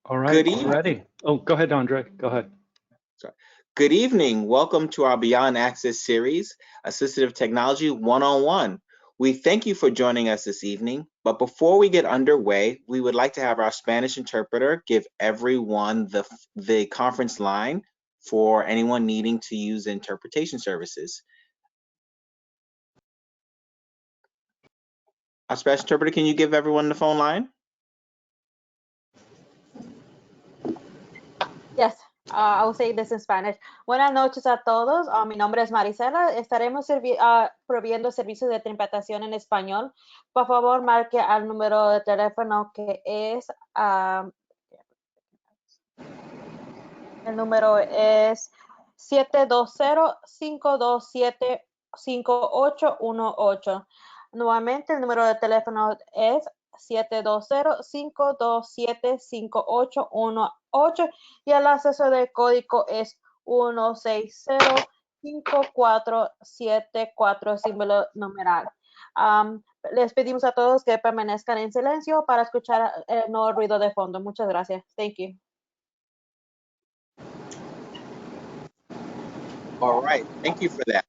All right, Good we're evening. ready. Oh, go ahead, Andre. Go ahead. Sorry. Good evening. Welcome to our Beyond Access series, Assistive Technology 101. We thank you for joining us this evening. But before we get underway, we would like to have our Spanish interpreter give everyone the conference line for anyone needing to use interpretation services. Our Spanish interpreter, can you give everyone the phone line? Yes, I will say this in Spanish. Buenas noches a todos. Mi nombre es Marisela. Estaremos proveyendo servicios de interpretación en español. Por favor, marque al número de teléfono que es el número es 720-527-5818. Nuevamente, el número de teléfono es 720-527-5818 y el acceso de código es 160-5474, símbolo numeral. Les pedimos a todos que permanezcan en silencio para escuchar el no ruido de fondo. Muchas gracias. Thank you. All right, thank you for that.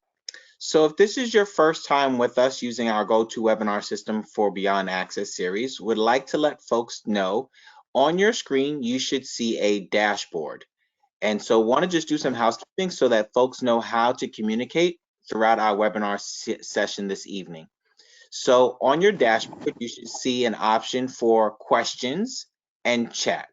So if this is your first time with us using our GoToWebinar system for Beyond Access series, would like to let folks know on your screen, you should see a dashboard. And so want to just do some housekeeping so that folks know how to communicate throughout our webinar session this evening. So on your dashboard, you should see an option for questions and chat.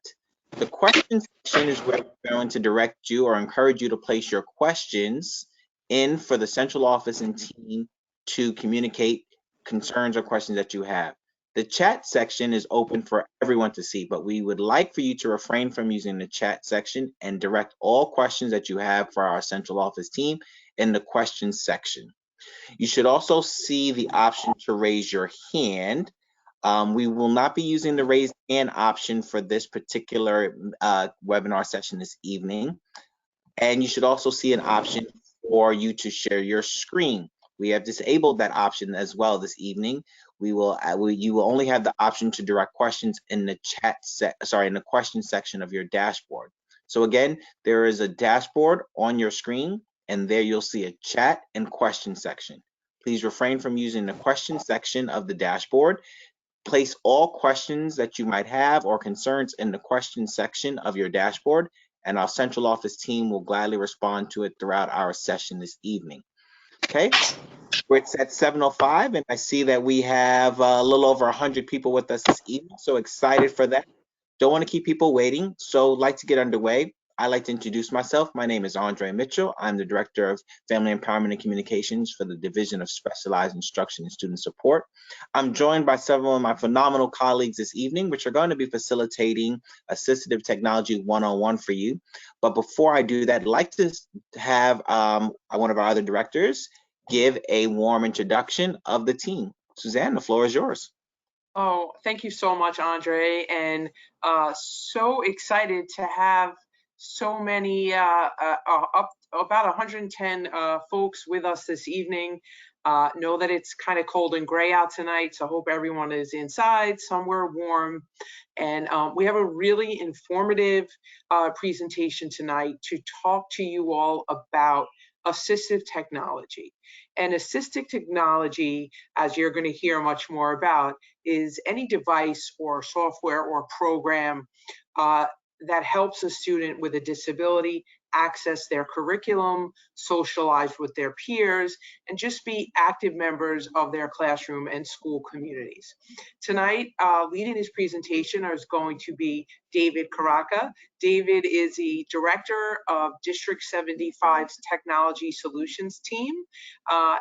The question section is where we're going to direct you or encourage you to place your questions in for the central office and team to communicate concerns or questions that you have. The chat section is open for everyone to see, but we would like for you to refrain from using the chat section and direct all questions that you have for our central office team in the questions section. You should also see the option to raise your hand. We will not be using the raise hand option for this particular webinar session this evening. And you should also see an option for you to share your screen. We have disabled that option as well this evening. You will only have the option to direct questions in the in the question section of your dashboard. So again, there is a dashboard on your screen, and there you'll see a chat and question section. Please refrain from using the question section of the dashboard. Place all questions that you might have or concerns in the question section of your dashboard, and our central office team will gladly respond to it throughout our session this evening. Okay, it's at 7:05, and I see that we have a little over 100 people with us this evening, so excited for that. Don't want to keep people waiting, so like to get underway. I'd like to introduce myself. My name is Andre Mitchell. I'm the Director of Family Empowerment and Communications for the Division of Specialized Instruction and Student Support. I'm joined by several of my phenomenal colleagues this evening, which are going to be facilitating Assistive Technology 101 for you. But before I do that, I'd like to have one of our other directors give a warm introduction of the team. Suzanne, the floor is yours. Oh, thank you so much, Andre, and so excited to have so many, about 110 folks with us this evening. Know that it's kind of cold and gray out tonight, so I hope everyone is inside, somewhere warm. And we have a really informative presentation tonight to talk to you all about assistive technology. And assistive technology, as you're going to hear much more about, is any device or software or program that helps a student with a disability access their curriculum, socialize with their peers, and just be active members of their classroom and school communities. Tonight, leading this presentation is going to be David Caraca. David is the Director of District 75's Technology Solutions team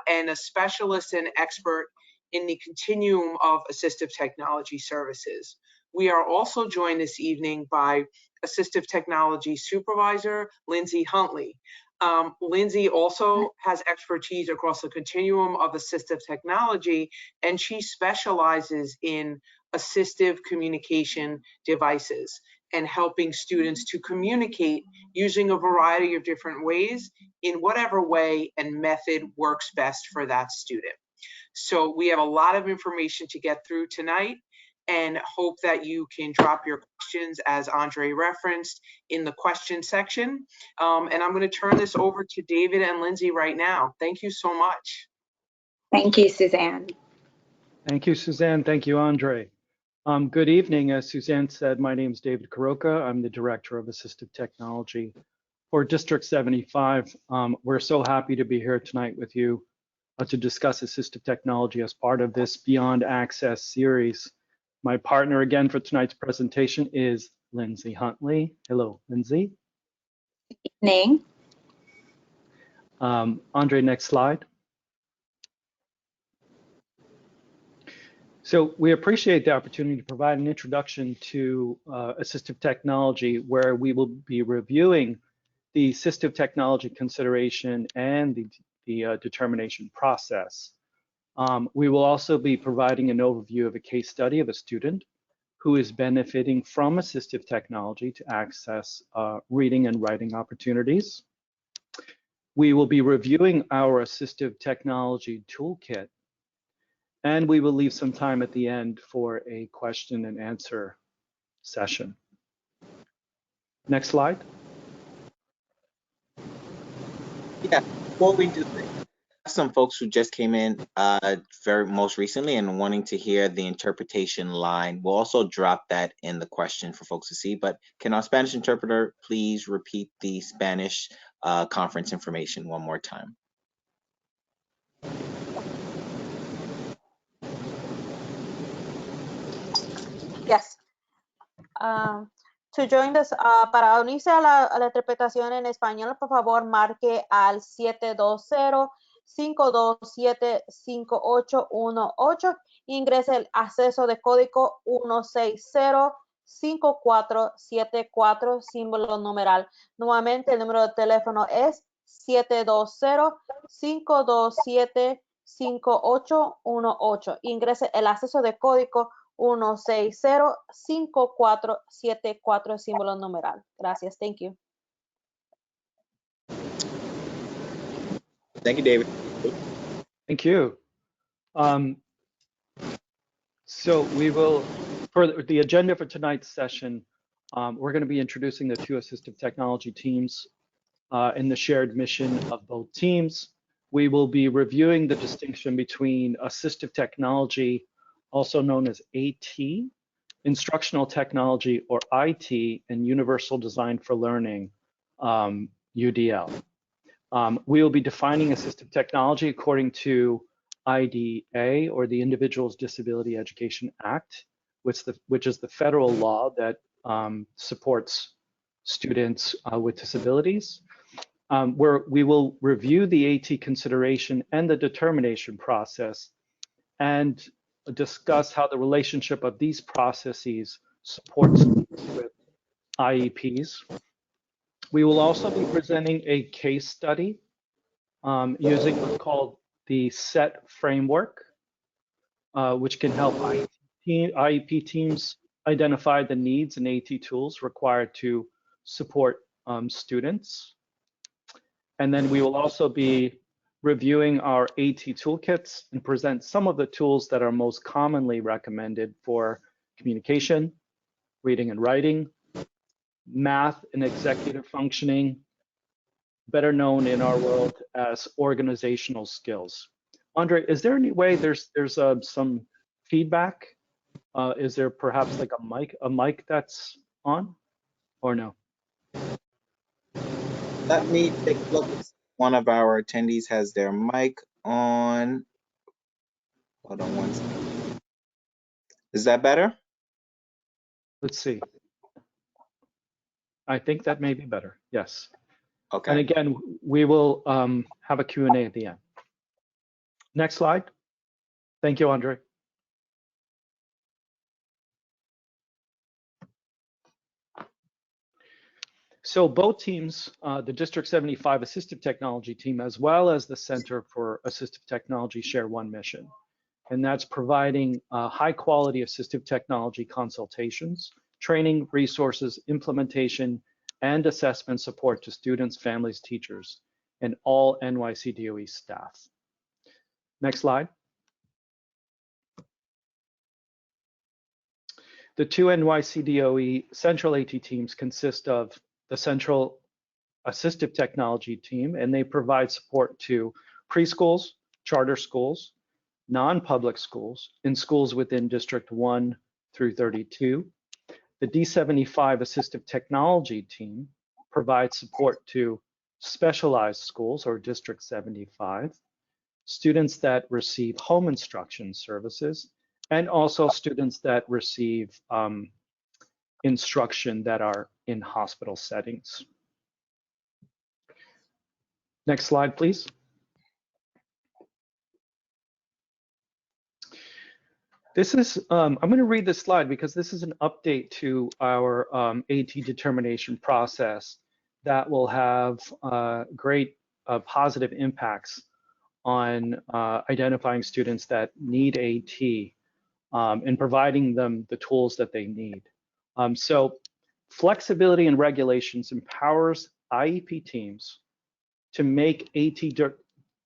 and a specialist and expert in the continuum of assistive technology services. We are also joined this evening by Assistive Technology Supervisor, Lindsay Huntley. Lindsay also has expertise across the continuum of assistive technology, and she specializes in assistive communication devices and helping students to communicate using a variety of different ways in whatever way and method works best for that student. So we have a lot of information to get through tonight, and hope that you can drop your questions, as Andre referenced, in the question section. And I'm going to turn this over to David and Lindsay right now. Thank you so much. Thank you, Suzanne. Thank you, Suzanne. Thank you, Andre. Good evening. As Suzanne said, my name is David Karoka. I'm the Director of Assistive Technology for District 75. We're so happy to be here tonight with you to discuss assistive technology as part of this Beyond Access series. My partner again for tonight's presentation is Lindsay Huntley. Hello, Lindsay. Evening. Andre, next slide. So we appreciate the opportunity to provide an introduction to assistive technology, where we will be reviewing the assistive technology consideration and the determination process. We will also be providing an overview of a case study of a student who is benefiting from assistive technology to access reading and writing opportunities. We will be reviewing our assistive technology toolkit, and we will leave some time at the end for a question and answer session. Next slide. Yeah, before we do that, some folks who just came in most recently and wanting to hear the interpretation line. We'll also drop that in the question for folks to see, but can our Spanish interpreter please repeat the Spanish conference information one more time? Yes. To join this, para unirse a la interpretación en español, por favor, marque al 720-527-5818. Ingrese el acceso de código 160-5474, símbolo numeral. Nuevamente, el número de teléfono es 720-527-5818. Ingrese el acceso de código 160-5474, símbolo numeral. Gracias. Thank you. Thank you, David. Thank you. So we will, for the agenda for tonight's session, we're going to be introducing the two assistive technology teams and the shared mission of both teams. We will be reviewing the distinction between assistive technology, also known as AT, instructional technology, or IT, and universal design for learning, UDL. We will be defining assistive technology according to IDA, or the Individuals Disability Education Act, which is the federal law that supports students with disabilities. Where we will review the AT consideration and the determination process, and discuss how the relationship of these processes supports with IEPs. We will also be presenting a case study using what's called the SET framework, which can help IEP teams identify the needs and AT tools required to support students. And then we will also be reviewing our AT toolkits and present some of the tools that are most commonly recommended for communication, reading and writing, math and executive functioning, better known in our world as organizational skills. Andre, is there any way there's some feedback? Is there perhaps like a mic that's on, or no? Let me take a look. One of our attendees has their mic on. Hold on one second. Is that better? Let's see. I think that may be better. Yes. Okay. And again, we will have a Q&A at the end. Next slide. Thank you, Andre. So both teams, the District 75 Assistive Technology team, as well as the Center for Assistive Technology, share one mission, and that's providing high quality assistive technology consultations, training, resources, implementation, and assessment support to students, families, teachers, and all NYC DOE staff. Next slide. The two NYCDOE central AT teams consist of the Central Assistive Technology team, and they provide support to preschools, charter schools, non-public schools, and schools within District 1 through 32. The D75 Assistive Technology team provides support to specialized schools or District 75, students that receive home instruction services, and also students that receive instruction that are in hospital settings. Next slide, please. This is, I'm going to read this slide because this is an update to our AT determination process that will have great positive impacts on identifying students that need AT and providing them the tools that they need. So flexibility in regulations empowers IEP teams to make AT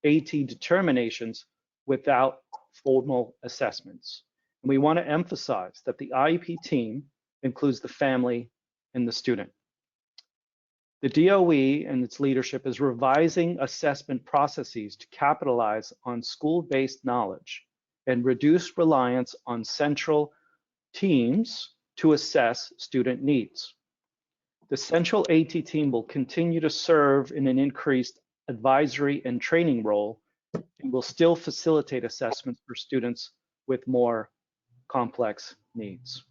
determinations without formal assessments. And we want to emphasize that the IEP team includes the family and the student. The DOE and its leadership is revising assessment processes to capitalize on school-based knowledge and reduce reliance on central teams to assess student needs. The central AT team will continue to serve in an increased advisory and training role and will still facilitate assessments for students with more complex needs.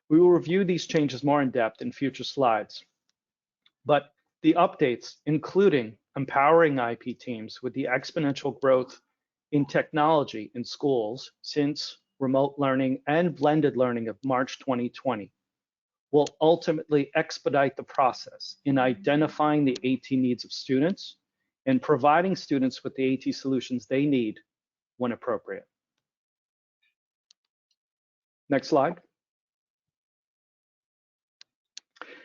We will review these changes more in depth in future slides, but the updates, including empowering IP teams with the exponential growth in technology in schools since remote learning and blended learning of March 2020, will ultimately expedite the process in identifying the AT needs of students and providing students with the AT solutions they need when appropriate. Next slide.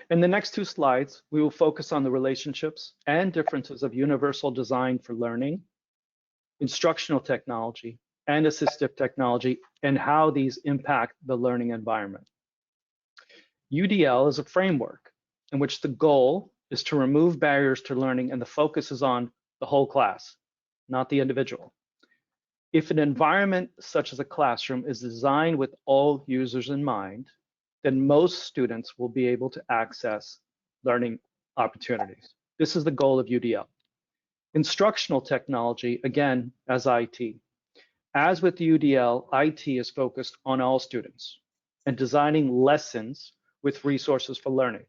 In the next two slides, we will focus on the relationships and differences of universal design for learning, instructional technology, and assistive technology, and how these impact the learning environment. UDL is a framework in which the goal is to remove barriers to learning, and the focus is on the whole class, not the individual. If an environment such as a classroom is designed with all users in mind, then most students will be able to access learning opportunities. This is the goal of UDL. Instructional technology, again, as IT. As with UDL, IT is focused on all students and designing lessons with resources for learning,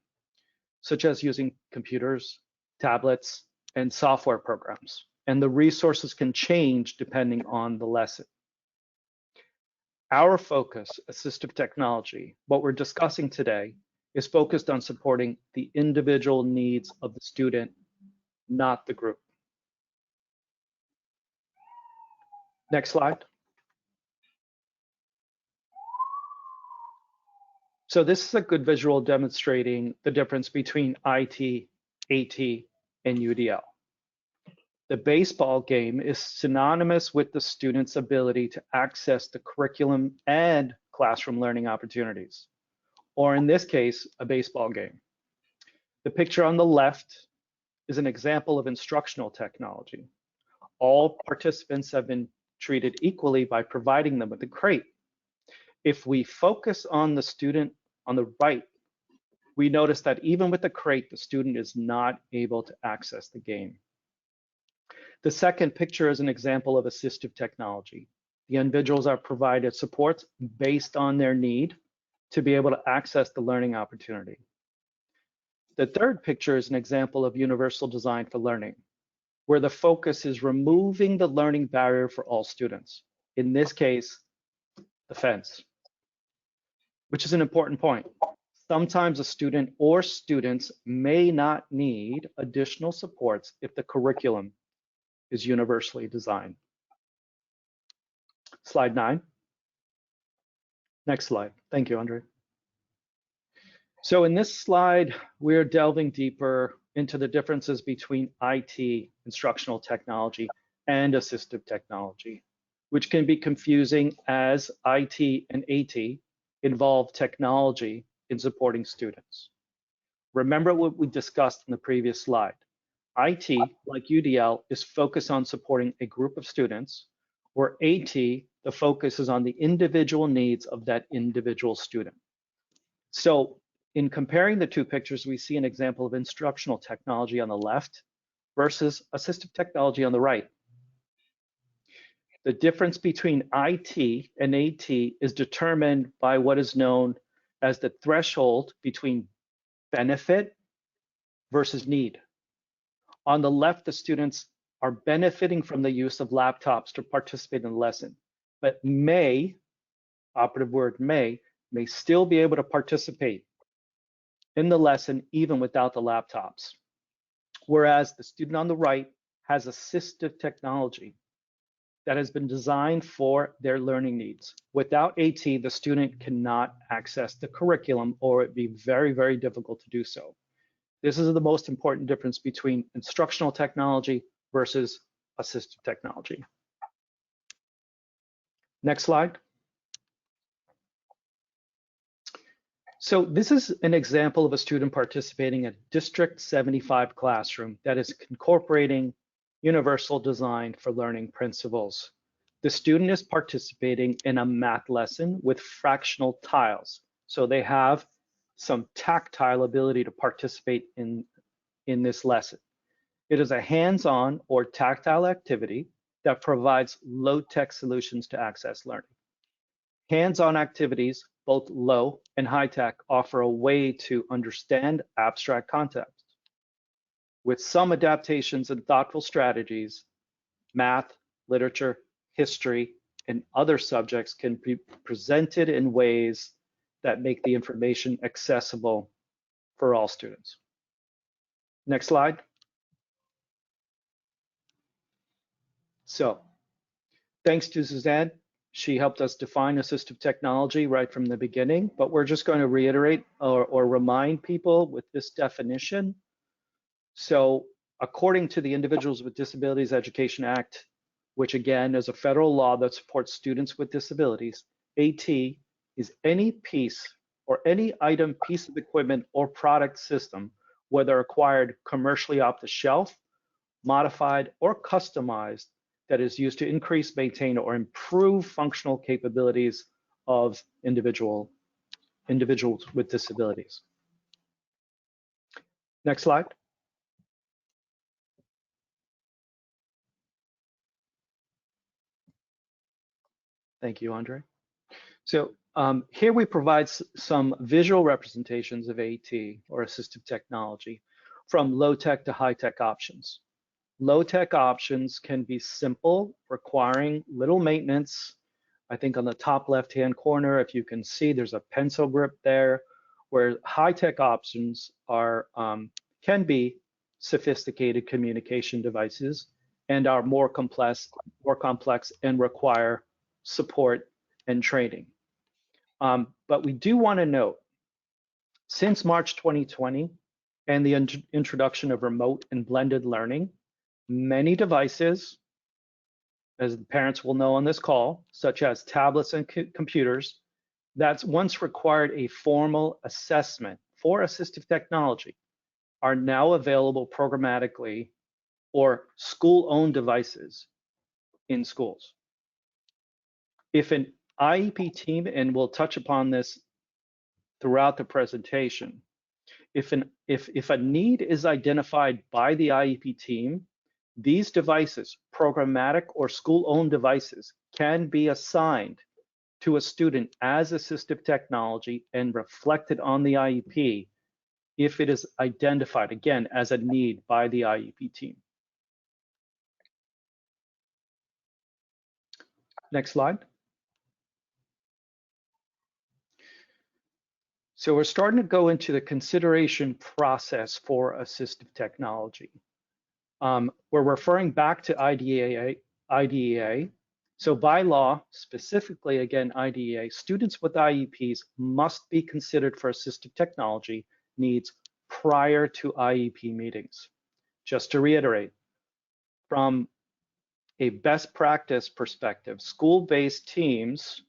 such as using computers, tablets, and software programs. And the resources can change depending on the lesson. Our focus, assistive technology, what we're discussing today, is focused on supporting the individual needs of the student, not the group. Next slide. So this is a good visual demonstrating the difference between IT, AT, and UDL. The baseball game is synonymous with the student's ability to access the curriculum and classroom learning opportunities, or in this case, a baseball game. The picture on the left is an example of instructional technology. All participants have been treated equally by providing them with a crate. If we focus on the student on the right, we notice that even with the crate, the student is not able to access the game. The second picture is an example of assistive technology. The individuals are provided supports based on their need to be able to access the learning opportunity. The third picture is an example of universal design for learning, where the focus is removing the learning barrier for all students. In this case, the fence, which is an important point. Sometimes a student or students may not need additional supports if the curriculum is universally designed. Slide 9. Next slide. Thank you, Andre. So in this slide, we're delving deeper into the differences between IT, instructional technology, and assistive technology, which can be confusing as IT and AT involve technology in supporting students. Remember what we discussed in the previous slide. IT, like UDL, is focused on supporting a group of students, where AT, the focus is on the individual needs of that individual student. So in comparing the two pictures, we see an example of instructional technology on the left versus assistive technology on the right. The difference between IT and AT is determined by what is known as the threshold between benefit versus need. On the left, the students are benefiting from the use of laptops to participate in the lesson, but may, operative word may still be able to participate in the lesson even without the laptops. Whereas the student on the right has assistive technology that has been designed for their learning needs. Without AT, the student cannot access the curriculum, or it'd be very, very difficult to do so. This is the most important difference between instructional technology versus assistive technology. Next slide. So this is an example of a student participating in a District 75 classroom that is incorporating universal design for learning principles. The student is participating in a math lesson with fractional tiles. So they have some tactile ability to participate in this lesson. It is a hands-on or tactile activity that provides low-tech solutions to access learning. Hands-on activities, both low and high-tech, offer a way to understand abstract concepts. With some adaptations and thoughtful strategies, math, literature, history, and other subjects can be presented in ways that make the information accessible for all students. Next slide. So, thanks to Suzanne. She helped us define assistive technology right from the beginning, but we're just going to reiterate or remind people with this definition. So, according to the Individuals with Disabilities Education Act, which again is a federal law that supports students with disabilities, AT is any piece or any item, piece of equipment, or product system, whether acquired commercially off the shelf, modified, or customized, that is used to increase, maintain, or improve functional capabilities of individuals with disabilities. Next slide. Thank you, Andre. So here we provide some visual representations of AT, or assistive technology, from low-tech to high-tech options. Low-tech options can be simple, requiring little maintenance. I think on the top left-hand corner, if you can see, there's a pencil grip there, where high-tech options are can be sophisticated communication devices and are more complex and require support and training. But we do want to note, since March 2020 and the introduction of remote and blended learning, many devices, as the parents will know on this call, such as tablets and computers, that once required a formal assessment for assistive technology, are now available programmatically or school-owned devices in schools. If an IEP team, and we'll touch upon this throughout the presentation, if a need is identified by the IEP team, these devices, programmatic or school-owned devices, can be assigned to a student as assistive technology and reflected on the IEP if it is identified, again, as a need by the IEP team. Next slide. So we're starting to go into the consideration process for assistive technology. We're referring back to IDEA. So by law, specifically again, IDEA, students with IEPs must be considered for assistive technology needs prior to IEP meetings. Just to reiterate, from a best practice perspective, school-based teams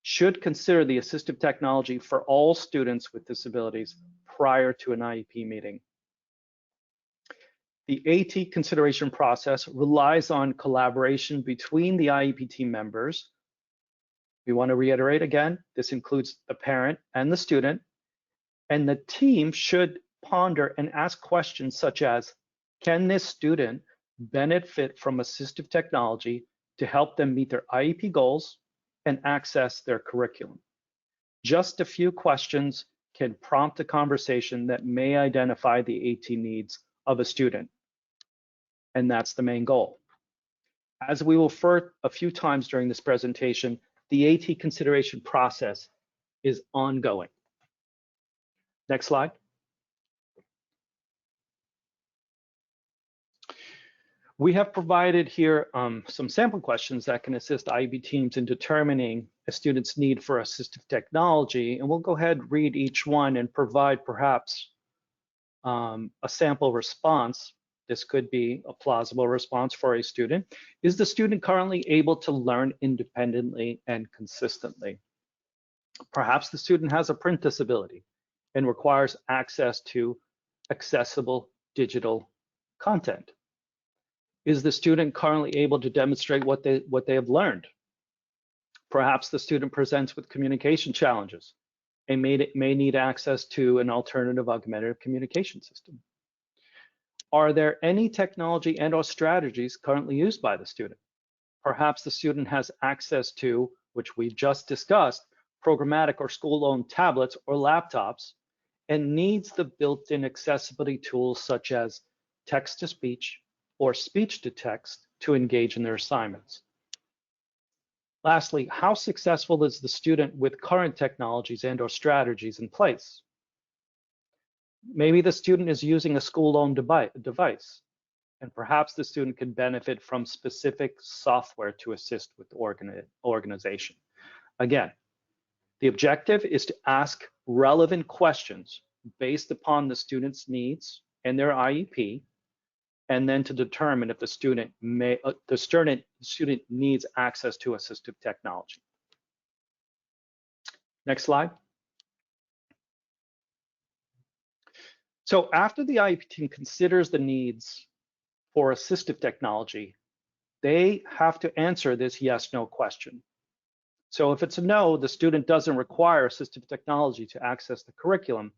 should consider the assistive technology for all students with disabilities prior to an IEP meeting. The AT consideration process relies on collaboration between the IEP team members. We want to reiterate again, this includes the parent and the student, and the team should ponder and ask questions such as, can this student benefit from assistive technology to help them meet their IEP goals and access their curriculum? Just a few questions can prompt a conversation that may identify the AT needs of a student. And that's the main goal. As we will refer a few times during this presentation, the AT consideration process is ongoing. Next slide. We have provided here some sample questions that can assist IEP teams in determining a student's need for assistive technology, and we'll go ahead and read each one and provide perhaps a sample response. This could be a plausible response for a student. Is the student currently able to learn independently and consistently? Perhaps the student has a print disability and requires access to accessible digital content. Is the student currently able to demonstrate what they have learned? Perhaps the student presents with communication challenges and may need access to an alternative augmentative communication system. Are there any technology and/or strategies currently used by the student? Perhaps the student has access to, which we just discussed, programmatic or school-owned tablets or laptops, and needs the built-in accessibility tools such as text-to-speech or speech-to-text to engage in their assignments. Lastly, how successful is the student with current technologies and/or strategies in place? Maybe the student is using a school-owned device, and perhaps the student can benefit from specific software to assist with organization. Again, the objective is to ask relevant questions based upon the student's needs and their IEP, and then to determine if the student needs access to assistive technology. Next slide. So after the IEP team considers the needs for assistive technology, they have to answer this yes/no question. So if it's a no, the student doesn't require assistive technology to access the curriculum.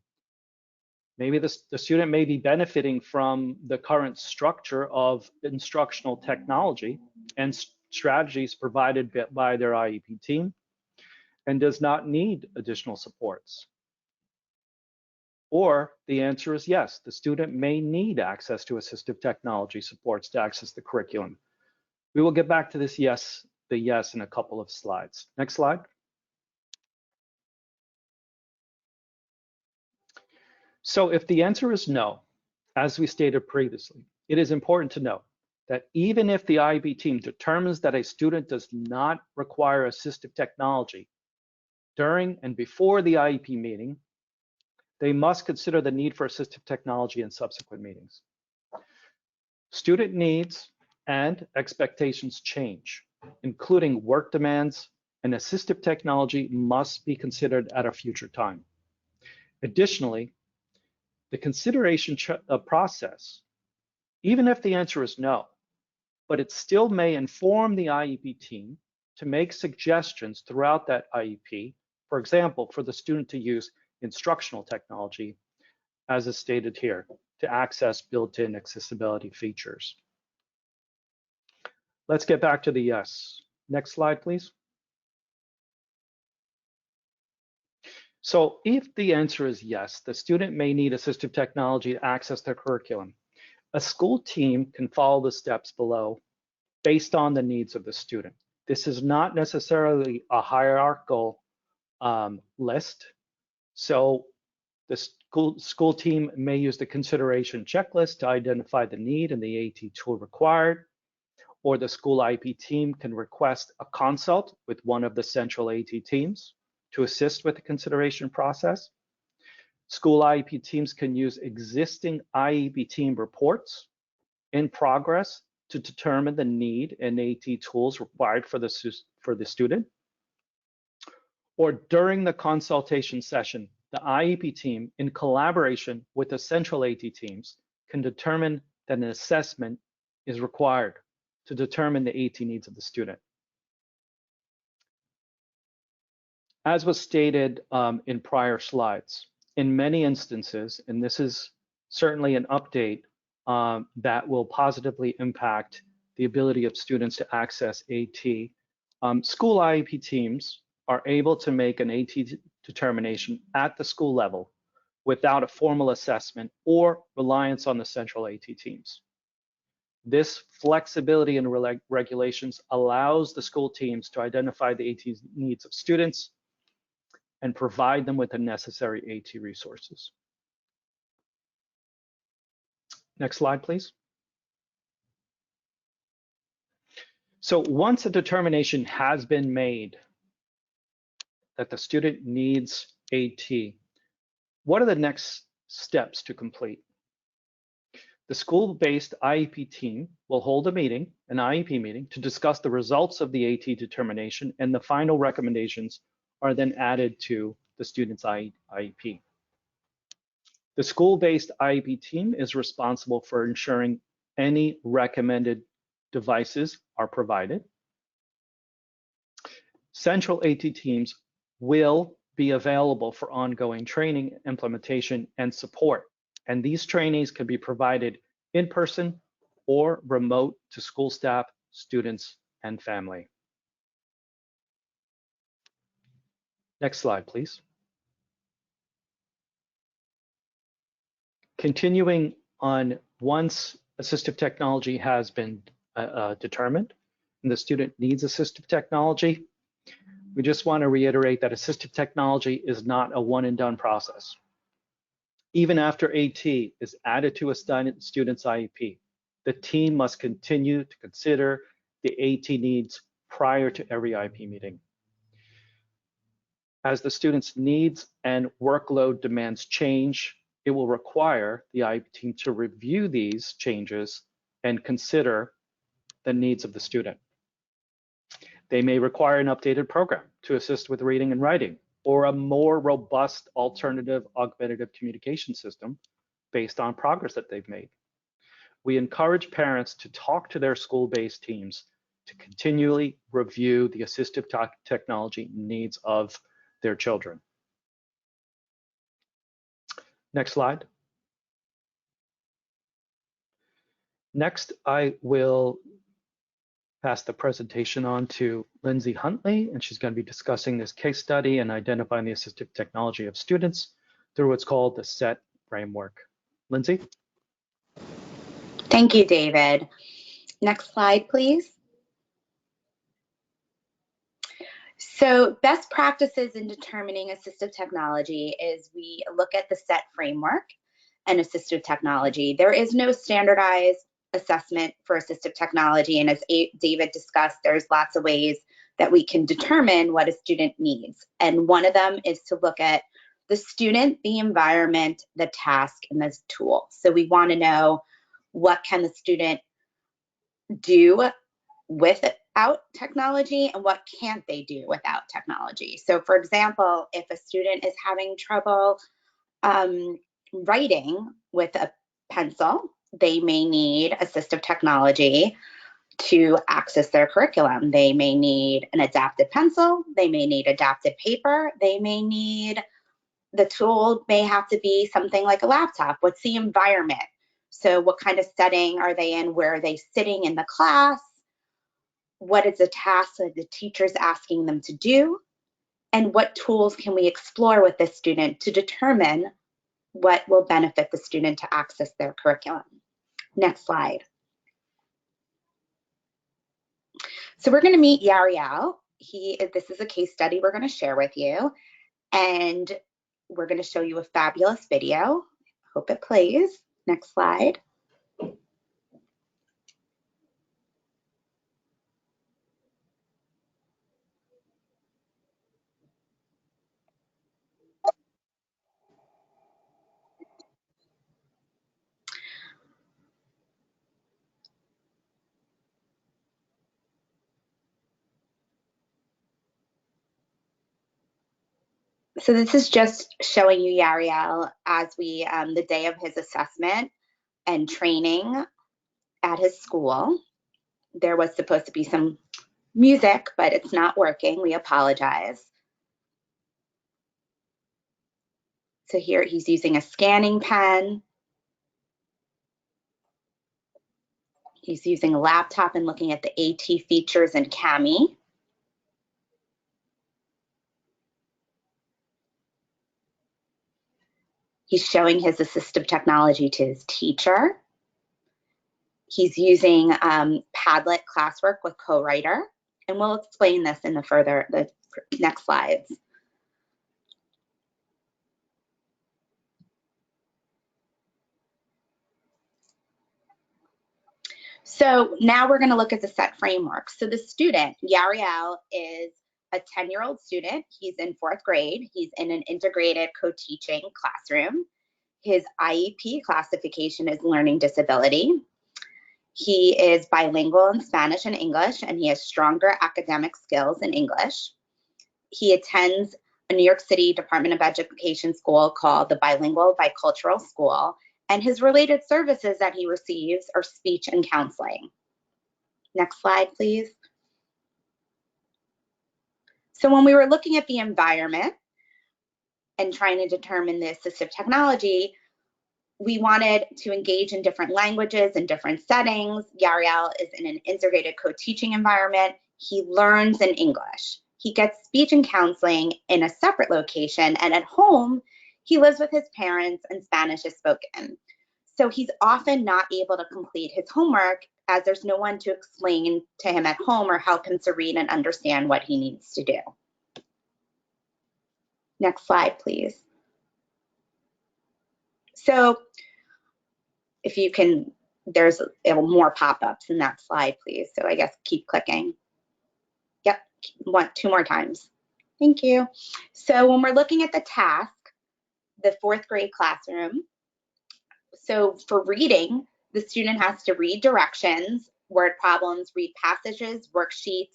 Maybe the student may be benefiting from the current structure of instructional technology and strategies provided by their IEP team and does not need additional supports. Or the answer is yes, the student may need access to assistive technology supports to access the curriculum. We will get back to this yes in a couple of slides. Next slide. So if the answer is no, as we stated previously, it is important to note that even if the IEP team determines that a student does not require assistive technology during and before the IEP meeting, they must consider the need for assistive technology in subsequent meetings. Student needs and expectations change, including work demands, and assistive technology must be considered at a future time. Additionally, the consideration process, even if the answer is no, but it still may inform the IEP team to make suggestions throughout that IEP, for example, for the student to use instructional technology, as is stated here, to access built-in accessibility features. Let's get back to the yes. Next slide, please. So if the answer is yes, the student may need assistive technology to access their curriculum. A school team can follow the steps below based on the needs of the student. This is not necessarily a hierarchical list. So the school team may use the consideration checklist to identify the need and the AT tool required, or the school IEP team can request a consult with one of the central AT teams to assist with the consideration process. School IEP teams can use existing IEP team reports in progress to determine the need and AT tools required for the student. or during the consultation session, the IEP team, in collaboration with the central AT teams, can determine that an assessment is required to determine the AT needs of the student. As was stated in prior slides, in many instances, and this is certainly an update that will positively impact the ability of students to access AT, school IEP teams are able to make an AT determination at the school level without a formal assessment or reliance on the central AT teams. This flexibility in regulations allows the school teams to identify the AT needs of students and provide them with the necessary AT resources. Next slide, please. So once a determination has been made that the student needs AT, what are the next steps to complete? The school-based IEP team will hold a meeting, an IEP meeting, to discuss the results of the AT determination, and the final recommendations are then added to the student's IEP. The school-based IEP team is responsible for ensuring any recommended devices are provided. Central AT teams will be available for ongoing training, implementation, and support. And these trainings can be provided in person or remote to school staff, students, and family. Next slide, please. Continuing on, once assistive technology has been determined and the student needs assistive technology, we just want to reiterate that assistive technology is not a one and done process. Even after AT is added to a student's IEP, the team must continue to consider the AT needs prior to every IEP meeting. As the student's needs and workload demands change, it will require the IEP team to review these changes and consider the needs of the student. They may require an updated program to assist with reading and writing, or a more robust alternative augmentative communication system based on progress that they've made. We encourage parents to talk to their school-based teams to continually review the assistive technology needs of their children. Next slide. Next, I will pass the presentation on to Lindsay Huntley, and she's going to be discussing this case study and identifying the assistive technology of students through what's called the SET framework. Lindsay? Thank you, David. Next slide, please. So best practices in determining assistive technology is we look at the SET framework and assistive technology. There is no standardized assessment for assistive technology, and as David discussed, there's lots of ways that we can determine what a student needs. And one of them is to look at the student, the environment, the task, and the tool. So we want to know what can the student do without technology and what can't they do without technology. So for example, if a student is having trouble writing with a pencil, they may need assistive technology to access their curriculum. They may need an adapted pencil, they may need adapted paper, they may need, the tool may have to be something like a laptop. What's the environment? So what kind of setting are they in? Where are they sitting in the class? What is the task that the teacher's asking them to do? And what tools can we explore with this student to determine what will benefit the student to access their curriculum? Next slide. So we're going to meet Yariel. This is a case study we're going to share with you, and we're going to show you a fabulous video. Hope it plays. Next slide. So this is just showing you Yariel as we, the day of his assessment and training at his school. There was supposed to be some music, but it's not working. We apologize. So here he's using a scanning pen. He's using a laptop and looking at the AT features in Kami. He's showing his assistive technology to his teacher. He's using Padlet classwork with Co-Writer, and we'll explain this in the next slides. So now we're going to look at the set framework. So the student, Yariel, is a 10-year-old student. He's in 4th grade. He's in an integrated co-teaching classroom. His IEP classification is learning disability. He is bilingual in Spanish and English, and he has stronger academic skills in English. He attends a New York City Department of Education school called the Bilingual Bicultural School, and his related services that he receives are speech and counseling. Next slide, please. So when we were looking at the environment and trying to determine the assistive technology, we wanted to engage in different languages and different settings. Yariel is in an integrated co-teaching environment. He learns in English. He gets speech and counseling in a separate location, and at home, he lives with his parents and Spanish is spoken. So he's often not able to complete his homework as there's no one to explain to him at home or help him to read and understand what he needs to do. Next slide, please. So if you can, there's more pop-ups in that slide, please. So I guess keep clicking. Yep, 2 more times. Thank you. So when we're looking at the task, the 4th grade classroom, so for reading, the student has to read directions, word problems, read passages, worksheets,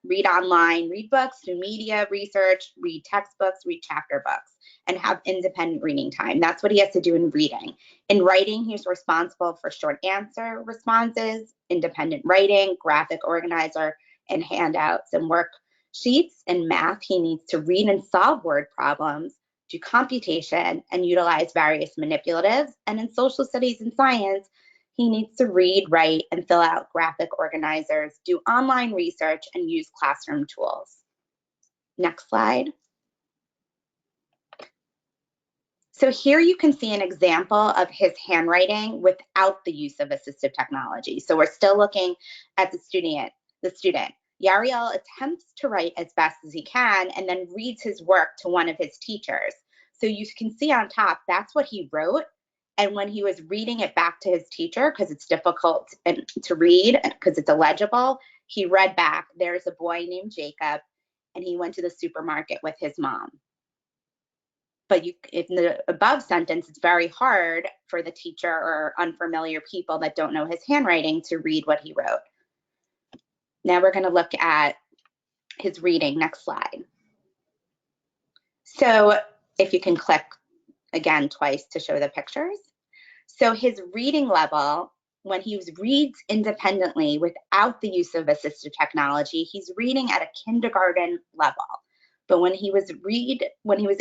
read online, read books, do media research, read textbooks, read chapter books, and have independent reading time. That's what he has to do in reading. In writing, he's responsible for short answer responses, independent writing, graphic organizer, and handouts and worksheets. In math, he needs to read and solve word problems, do computation, and utilize various manipulatives. And in social studies and science, he needs to read, write, and fill out graphic organizers, do online research, and use classroom tools. Next slide. So here you can see an example of his handwriting without the use of assistive technology. So we're still looking at the student. Yariel attempts to write as best as he can and then reads his work to one of his teachers. So you can see on top, that's what he wrote. And when he was reading it back to his teacher, because it's difficult to read, because it's illegible, he read back, there's a boy named Jacob, and he went to the supermarket with his mom. But in the above sentence, it's very hard for the teacher or unfamiliar people that don't know his handwriting to read what he wrote. Now we're going to look at his reading. Next slide. So if you can click again twice to show the pictures. So his reading level, when he reads independently without the use of assistive technology, he's reading at a kindergarten level. But when he was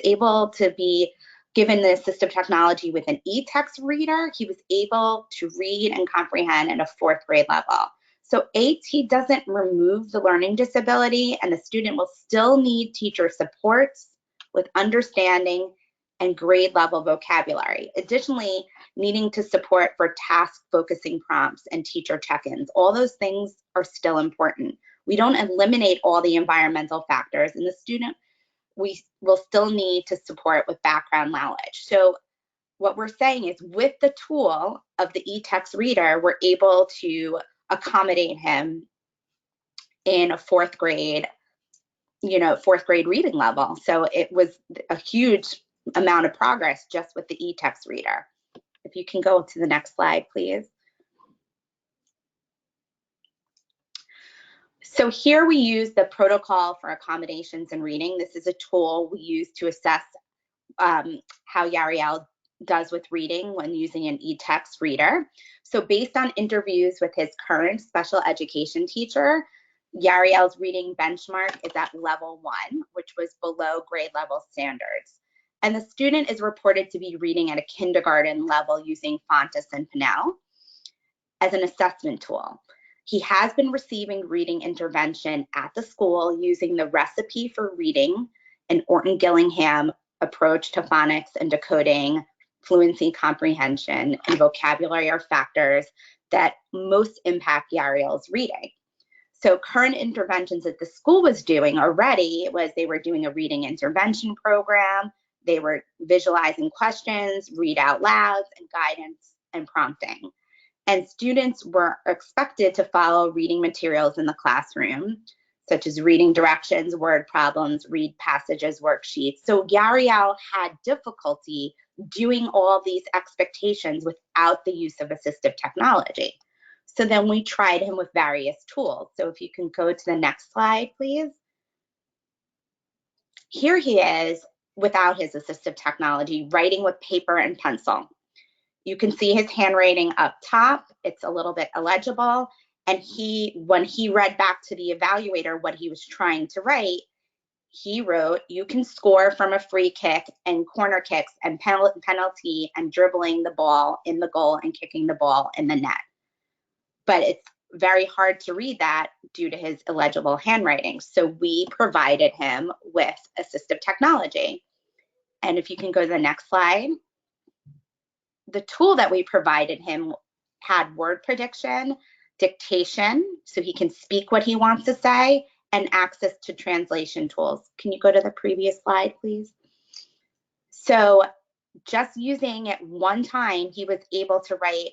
able to be given the assistive technology with an e-text reader, he was able to read and comprehend at a 4th grade level. So AT doesn't remove the learning disability, and the student will still need teacher supports with understanding and grade level vocabulary. Additionally, needing to support for task focusing prompts and teacher check-ins. All those things are still important. We don't eliminate all the environmental factors, and the student, we will still need to support with background knowledge. So what we're saying is with the tool of the e-text reader, we're able to accommodate him in a 4th grade, 4th grade reading level. So it was a huge amount of progress just with the e-text reader. If you can go to the next slide, please. So here we use the protocol for accommodations in reading. This is a tool we use to assess how Yariel does with reading when using an e-text reader. So based on interviews with his current special education teacher, Yariel's reading benchmark is at level 1, which was below grade level standards. And the student is reported to be reading at a kindergarten level using Fontes and Pinnell as an assessment tool. He has been receiving reading intervention at the school using the Recipe for Reading and Orton-Gillingham approach to phonics and decoding, fluency, comprehension, and vocabulary are factors that most impact Yariel's reading. So current interventions that the school was doing already was they were doing a reading intervention program, they were visualizing questions, read out loud, and guidance and prompting. And students were expected to follow reading materials in the classroom, such as reading directions, word problems, read passages, worksheets. So Yariel had difficulty doing all these expectations without the use of assistive technology. So then we tried him with various tools. So if you can go to the next slide, please. Here he is without his assistive technology, writing with paper and pencil. You can see his handwriting up top. It's a little bit illegible. And when he read back to the evaluator what he was trying to write, he wrote, "You can score from a free kick and corner kicks and penalty and dribbling the ball in the goal and kicking the ball in the net." But it's very hard to read that due to his illegible handwriting. So we provided him with assistive technology. And if you can go to the next slide. The tool that we provided him had word prediction, dictation, so he can speak what he wants to say, and access to translation tools. Can you go to the previous slide, please? So just using it one time, he was able to write,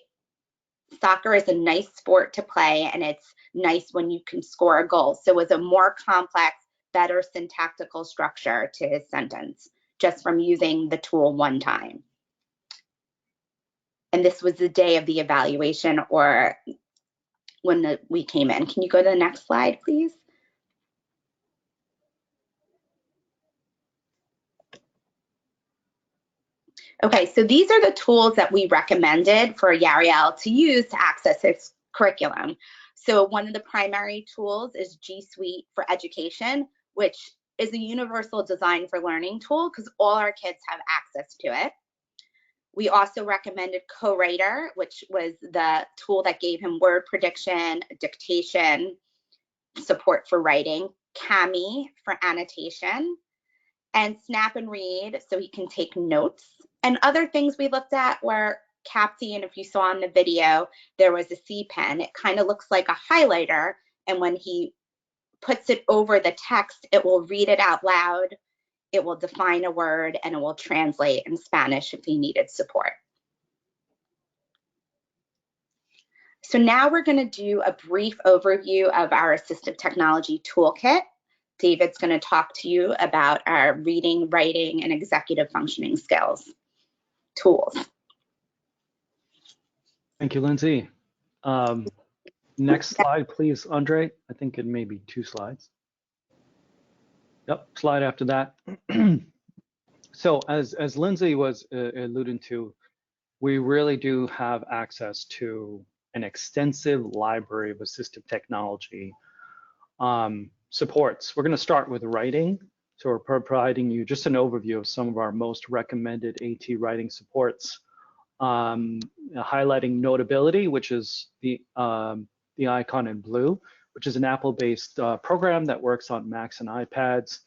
"Soccer is a nice sport to play, and it's nice when you can score a goal." So it was a more complex, better syntactical structure to his sentence, just from using the tool one time. And this was the day of the evaluation or when we came in. Can you go to the next slide, please? Okay, so these are the tools that we recommended for Yariel to use to access his curriculum. So one of the primary tools is G Suite for Education, which is a universal design for learning tool because all our kids have access to it. We also recommended Co-Writer, which was the tool that gave him word prediction, dictation, support for writing, Kami for annotation, and Snap and Read so he can take notes. And other things we looked at were CAPTI, and if you saw in the video, there was a C pen. It kind of looks like a highlighter, and when he puts it over the text, it will read it out loud. It will define a word, and it will translate in Spanish if he needed support. So now we're going to do a brief overview of our assistive technology toolkit. David's going to talk to you about our reading, writing, and executive functioning skills tools. Thank you, Lindsay. Next slide, please, Andre. I think it may be 2 slides. Yep, slide after that. So as Lindsay was alluding to, we really do have access to an extensive library of assistive technology supports. We're going to start with writing. So we're providing you just an overview of some of our most recommended AT writing supports, highlighting Notability, which is the icon in blue, which is an Apple-based program that works on Macs and iPads.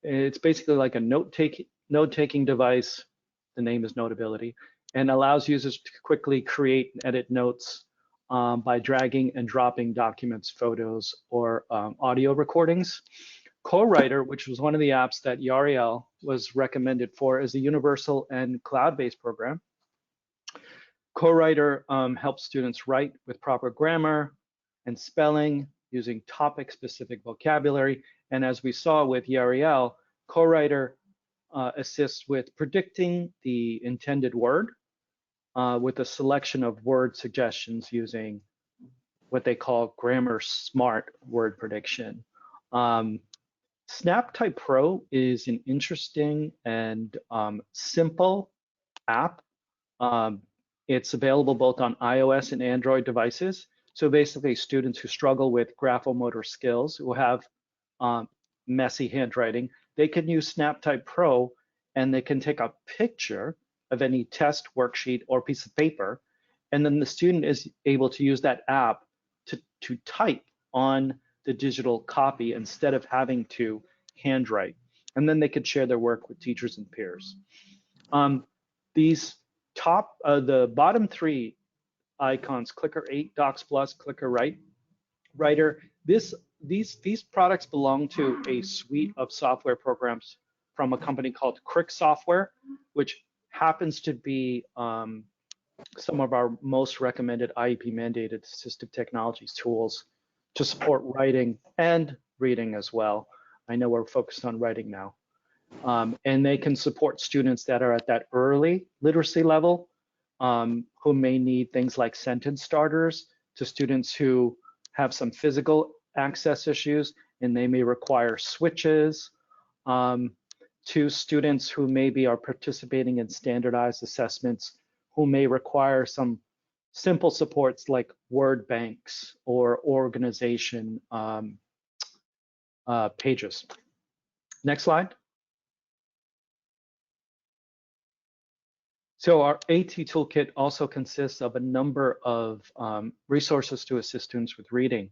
It's basically like a note-taking device. The name is Notability, and allows users to quickly create and edit notes by dragging and dropping documents, photos, or audio recordings. Co-Writer, which was one of the apps that Yariel was recommended for, is a universal and cloud-based program. Co-Writer helps students write with proper grammar and spelling using topic-specific vocabulary. And as we saw with Yariel, Co-Writer assists with predicting the intended word with a selection of word suggestions using what they call grammar smart word prediction. SnapType Pro is an interesting and simple app. It's available both on iOS and Android devices. So basically, students who struggle with graphomotor skills, who have messy handwriting, they can use SnapType Pro and they can take a picture of any test, worksheet, or piece of paper, and then the student is able to use that app to type on the digital copy instead of having to handwrite. And then they could share their work with teachers and peers. These the bottom three icons, Clicker 8, Docs Plus, Clicker Writer, these products belong to a suite of software programs from a company called Crick Software, which happens to be some of our most recommended IEP mandated assistive technologies tools to support writing and reading as well. I know we're focused on writing now. And they can support students that are at that early literacy level, who may need things like sentence starters, to students who have some physical access issues and they may require switches, to students who maybe are participating in standardized assessments, who may require some simple supports like word banks or organization pages. Next slide. So our AT Toolkit also consists of a number of resources to assist students with reading.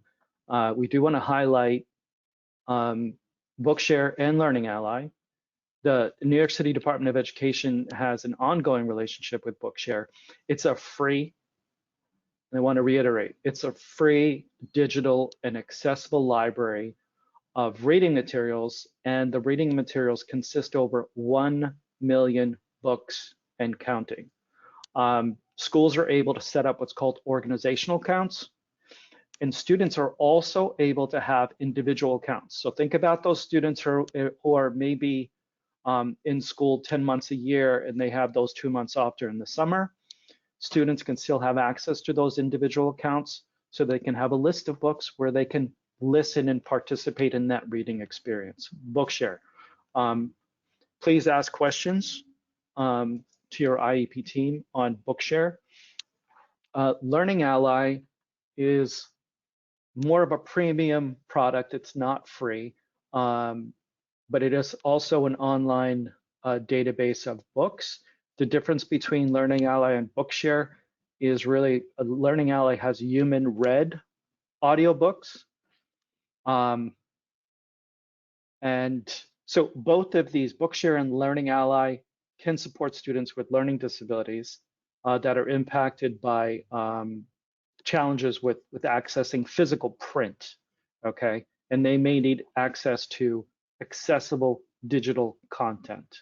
We do want to highlight Bookshare and Learning Ally. The New York City Department of Education has an ongoing relationship with Bookshare. It's a free, I want to reiterate, it's a free digital and accessible library of reading materials, and the reading materials consist over 1 million books and counting. Schools are able to set up what's called organizational accounts, and students are also able to have individual accounts. So think about those students who are maybe in school 10 months a year and they have those 2 months off during the summer. Students can still have access to those individual accounts so they can have a list of books where they can listen and participate in that reading experience. Bookshare. Please ask questions to your IEP team on Bookshare. Learning Ally is more of a premium product. It's not free, but it is also an online database of books. The difference between Learning Ally and Bookshare is really Learning Ally has human-read audiobooks. And so both of these, Bookshare and Learning Ally, can support students with learning disabilities that are impacted by challenges with accessing physical print, okay? And they may need access to accessible digital content.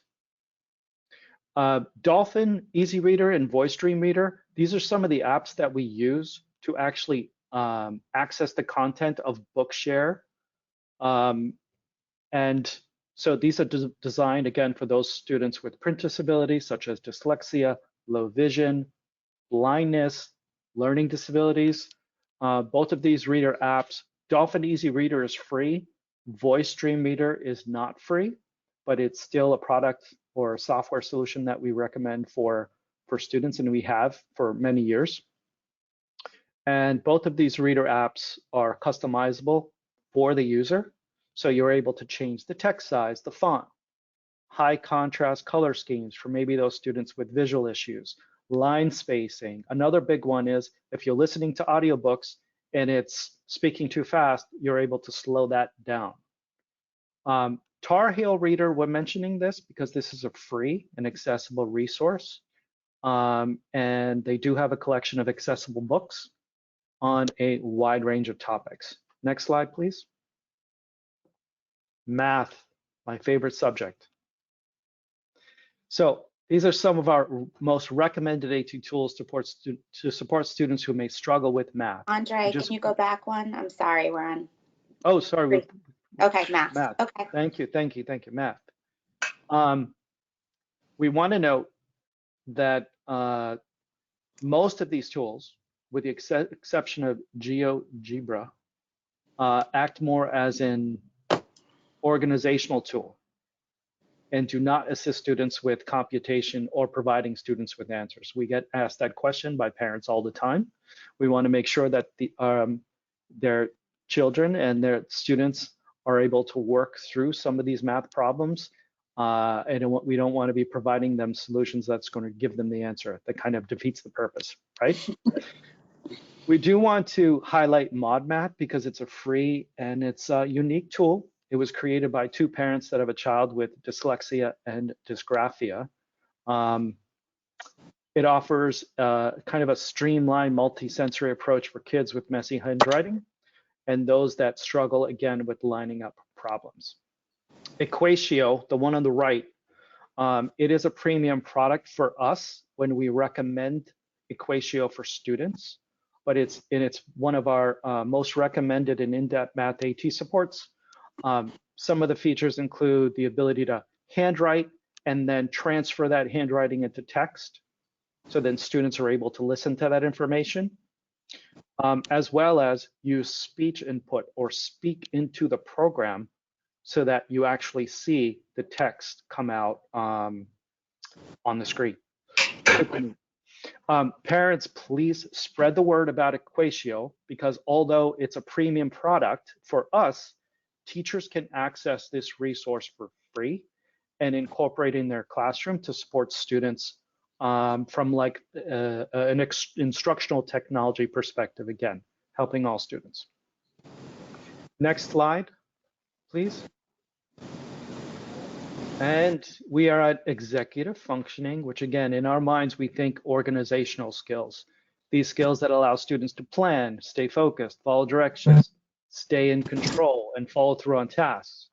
Dolphin, Easy Reader, and Voice Dream Reader, these are some of the apps that we use to actually access the content of Bookshare. And so these are designed, again, for those students with print disabilities, such as dyslexia, low vision, blindness, learning disabilities. Both of these reader apps, Dolphin Easy Reader is free. Voice Dream Reader is not free, but it's still a product or a software solution that we recommend for students, and we have for many years. And both of these reader apps are customizable for the user. So you're able to change the text size, the font, high contrast color schemes for maybe those students with visual issues, line spacing. Another big one is if you're listening to audiobooks and it's speaking too fast, you're able to slow that down. Tar Heel Reader, we're mentioning this because this is a free and accessible resource. And they do have a collection of accessible books on a wide range of topics. Next slide, please. Math, my favorite subject. So these are some of our most recommended AT tools to support students who may struggle with math. Andre, can you go back one? I'm sorry, we're on. Oh, sorry. Okay, math. Math. Okay. Thank you, math. We want to note that most of these tools with the exception of GeoGebra, act more as an organizational tool and do not assist students with computation or providing students with answers. We get asked that question by parents all the time. We want to make sure that their children and their students are able to work through some of these math problems. And we don't want to be providing them solutions that's going to give them the answer. That kind of defeats the purpose, right? We do want to highlight ModMath because it's a free and it's a unique tool. It was created by two parents that have a child with dyslexia and dysgraphia. It offers kind of a streamlined multi-sensory approach for kids with messy handwriting and those that struggle, again, with lining up problems. Equatio, the one on the right, it is a premium product for us when we recommend Equatio for students, but it's one of our most recommended and in-depth math AT supports. Some of the features include the ability to handwrite and then transfer that handwriting into text. So then students are able to listen to that information, as well as use speech input or speak into the program so that you actually see the text come out on the screen. Parents, please spread the word about Equatio because although it's a premium product for us, teachers can access this resource for free and incorporate in their classroom to support students from like an instructional technology perspective, again, helping all students. Next slide, please. And we are at executive functioning, which again, in our minds, we think organizational skills. These skills that allow students to plan, stay focused, follow directions, stay in control, and follow through on tasks.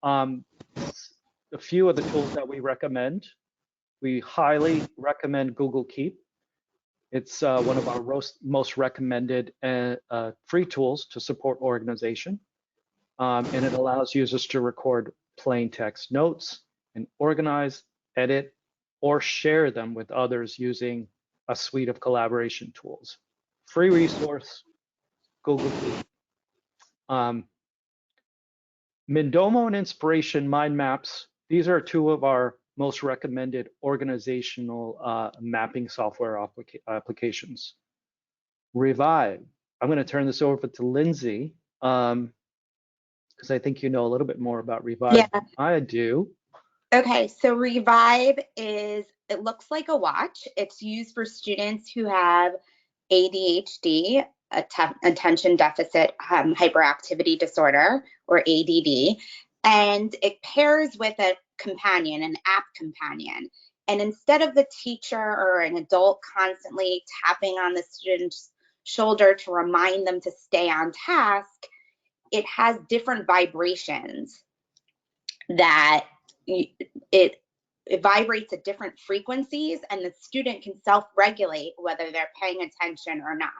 A few of the tools that we recommend, we highly recommend Google Keep. It's one of our most recommended free tools to support organization. And it allows users to record plain text notes and organize, edit, or share them with others using a suite of collaboration tools. Free resource, Google Keep. Mindomo and Inspiration Mind Maps, these are two of our most recommended organizational mapping software applications. Revive, I'm going to turn this over to Lindsay, because I think you know a little bit more about Revive. Yeah. I do. Okay, so Revive it looks like a watch. It's used for students who have ADHD, attention deficit hyperactivity disorder, or ADD, and it pairs with a companion, an app companion. And instead of the teacher or an adult constantly tapping on the student's shoulder to remind them to stay on task, it has different vibrations that it vibrates at different frequencies, and the student can self-regulate whether they're paying attention or not.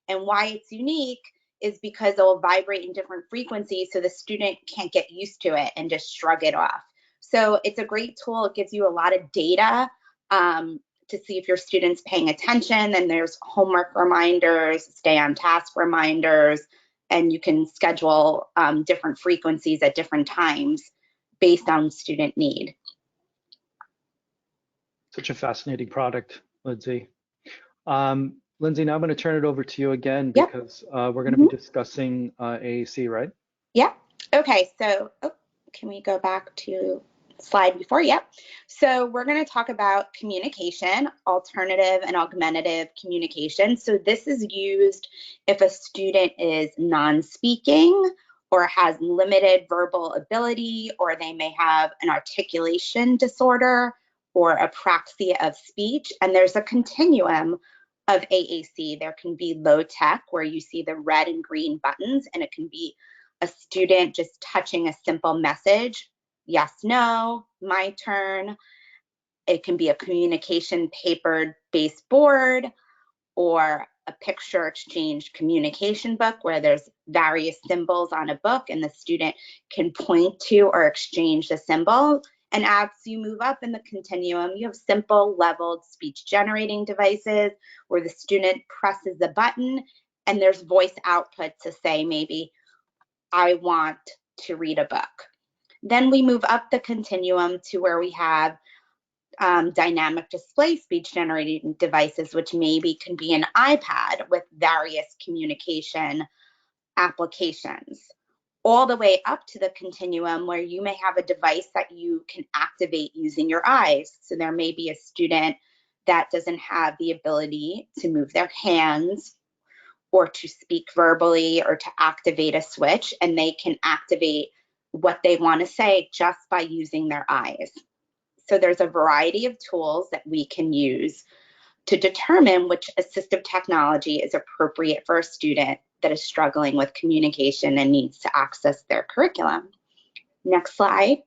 And why it's unique is because it will vibrate in different frequencies, so the student can't get used to it and just shrug it off. So it's a great tool. It gives you a lot of data to see if your student's paying attention, and there's homework reminders, stay on task reminders, and you can schedule different frequencies at different times based on student need. Such a fascinating product, Lindsay. Lindsay, now I'm going to turn it over to you again because we're going to be discussing AAC, right? Yeah. Okay, so can we go back to slide before? Yep. So we're going to talk about communication, alternative and augmentative communication. So this is used if a student is non-speaking or has limited verbal ability, or they may have an articulation disorder or apraxia of speech. And there's a continuum of AAC. There can be low tech, where you see the red and green buttons, and it can be a student just touching a simple message, yes, no, my turn. It can be a communication paper-based board, or a picture exchange communication book where there's various symbols on a book and the student can point to or exchange the symbol. And as you move up in the continuum, you have simple leveled speech generating devices where the student presses the button and there's voice output to say maybe, I want to read a book. Then we move up the continuum to where we have dynamic display speech generating devices, which maybe can be an iPad with various communication applications, all the way up to the continuum where you may have a device that you can activate using your eyes. So there may be a student that doesn't have the ability to move their hands or to speak verbally or to activate a switch, and they can activate what they want to say just by using their eyes. So there's a variety of tools that we can use to determine which assistive technology is appropriate for a student that is struggling with communication and needs to access their curriculum. Next slide.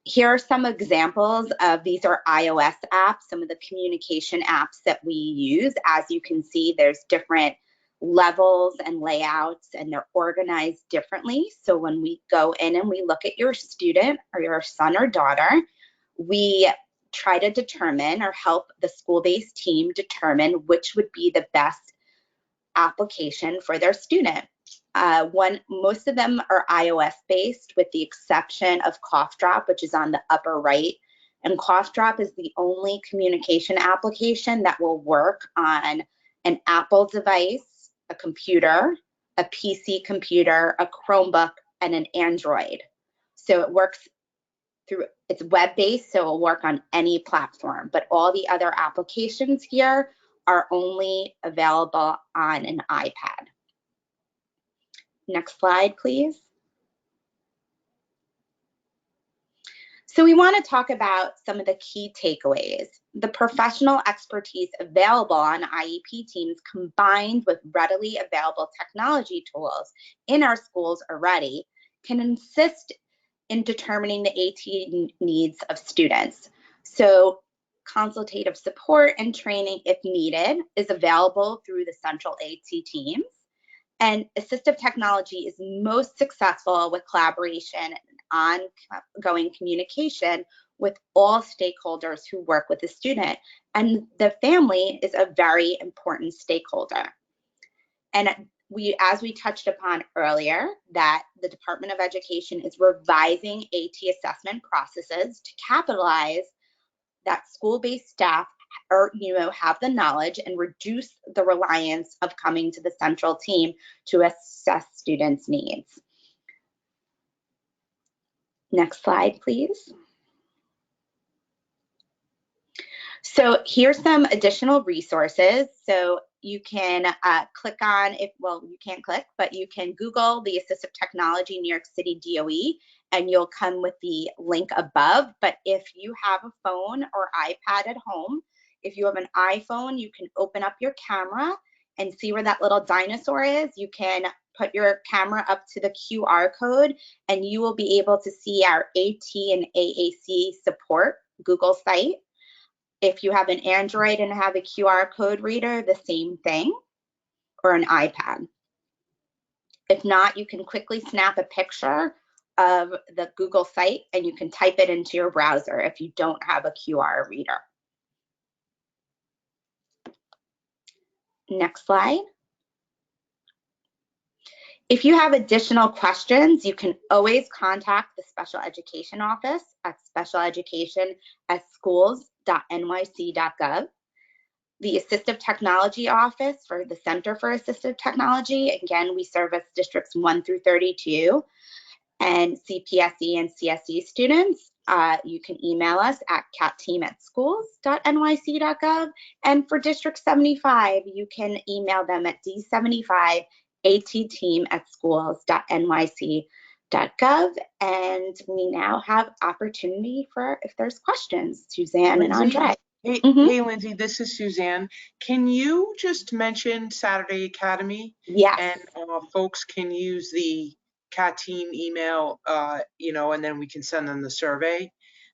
Here are some examples of, these are iOS apps, some of the communication apps that we use. As you can see, there's different levels and layouts, and they're organized differently. So when we go in and we look at your student or your son or daughter, we try to determine or help the school-based team determine which would be the best application for their student. Most of them are iOS based, with the exception of Cough Drop, which is on the upper right. And Cough Drop is the only communication application that will work on an Apple device, a computer, a PC computer, a Chromebook, and an Android. So it works through, it's web-based, so it'll work on any platform, but all the other applications here are only available on an iPad. Next slide, please. So we want to talk about some of the key takeaways. The professional expertise available on IEP teams, combined with readily available technology tools in our schools already, can assist in determining the AT needs of students. So consultative support and training, if needed, is available through the central AT teams. And assistive technology is most successful with collaboration and ongoing communication with all stakeholders who work with the student. And the family is a very important stakeholder. And as we touched upon earlier, that the Department of Education is revising AT assessment processes to capitalize that school-based staff have the knowledge and reduce the reliance of coming to the central team to assess students' needs. Next slide, please. So here's some additional resources. So you can click on, you can't click, but you can Google the Assistive Technology New York City DOE, and you'll come with the link above. But if you have a phone or iPad at home, if you have an iPhone, you can open up your camera and see where that little dinosaur is. You can put your camera up to the QR code, and you will be able to see our AT and AAC support Google site. If you have an Android and have a QR code reader, the same thing, or an iPad. If not, you can quickly snap a picture of the Google site and you can type it into your browser if you don't have a QR reader. Next slide. If you have additional questions, you can always contact the Special Education Office at specialeducation@schools.nyc.gov. The Assistive Technology Office for the Center for Assistive Technology. Again, we service districts 1 through 32 and CPSE and CSE students. You can email us at catteam@schools.nyc.gov. And for District 75, you can email them at d75atteam@schools.nyc.gov. And we now have opportunity for if there's questions, Suzanne and Andre. Hey, hey, Lindsay, this is Suzanne. Can you just mention Saturday Academy? Yes. And folks can use the CAT team email, and then we can send them the survey.